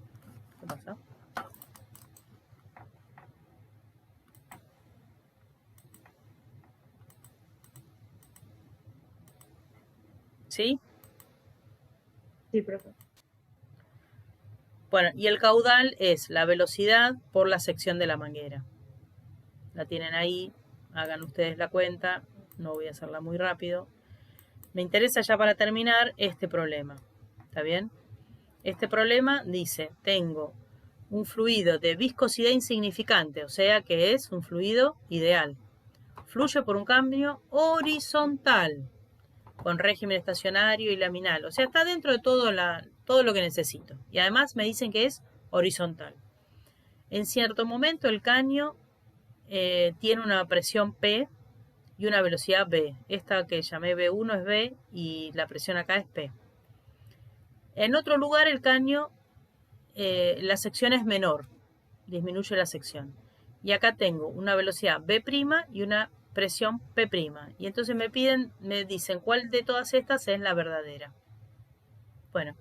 ¿qué pasa? ¿Sí? Sí, profe. Bueno, y el caudal es la velocidad por la sección de la manguera. La tienen ahí, hagan ustedes la cuenta, no voy a hacerla muy rápido. Me interesa ya para terminar este problema, ¿está bien? Este problema dice, tengo un fluido de viscosidad insignificante, o sea que es un fluido ideal. Fluye por un cambio horizontal. con régimen estacionario y laminal. O sea, está dentro de todo lo que necesito. Y además me dicen que es horizontal. En cierto momento el caño tiene una presión P y una velocidad V. Esta que llamé V1 es V y la presión acá es P. En otro lugar el caño, la sección es menor, disminuye la sección. Y acá tengo una velocidad V' y una presión P'. Y entonces me dicen cuál de todas estas es la verdadera. Bueno,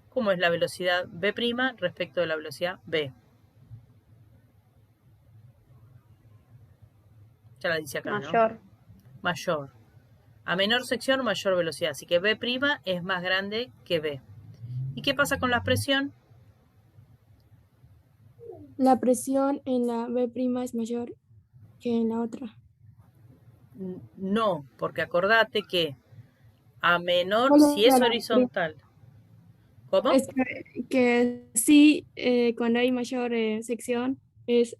¿cómo es la velocidad V' respecto de la velocidad V? Ya la dice acá, Mayor. ¿no? Mayor. A menor sección, mayor velocidad. Así que V' es más grande que V. ¿Y qué pasa con la presión? La presión en la B' es mayor que en la otra. No, porque acordate que a menor, ¿Cuál si era es la horizontal. ¿Cómo? Es que sí, cuando hay mayor sección es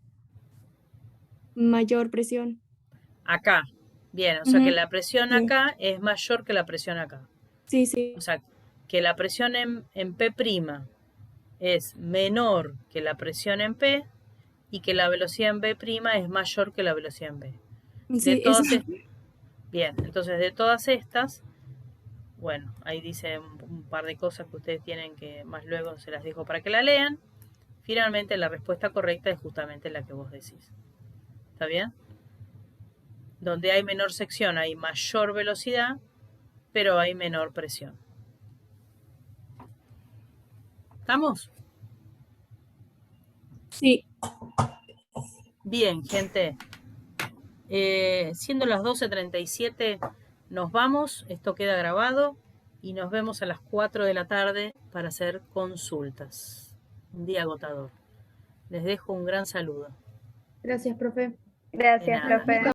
mayor presión. Acá. Bien, o sea que Ujú, la presión sí. acá es mayor que la presión acá. Sí, sí. O sea, que la presión en P' es menor que la presión en P y que la velocidad en B' es mayor que la velocidad en B. De Sí, todas eso. Bien, entonces de todas estas, bueno, ahí dice un par de cosas que ustedes tienen que más luego se las dejo para que la lean. Finalmente la respuesta correcta es justamente la que vos decís. ¿Está bien? Donde hay menor sección hay mayor velocidad, pero hay menor presión. ¿Estamos? Sí. Bien, gente. Siendo las 12:37, nos vamos. Esto queda grabado y nos vemos a las 4 de la tarde para hacer consultas. Un día agotador. Les dejo un gran saludo. Gracias, profe. De Gracias, nada. profe.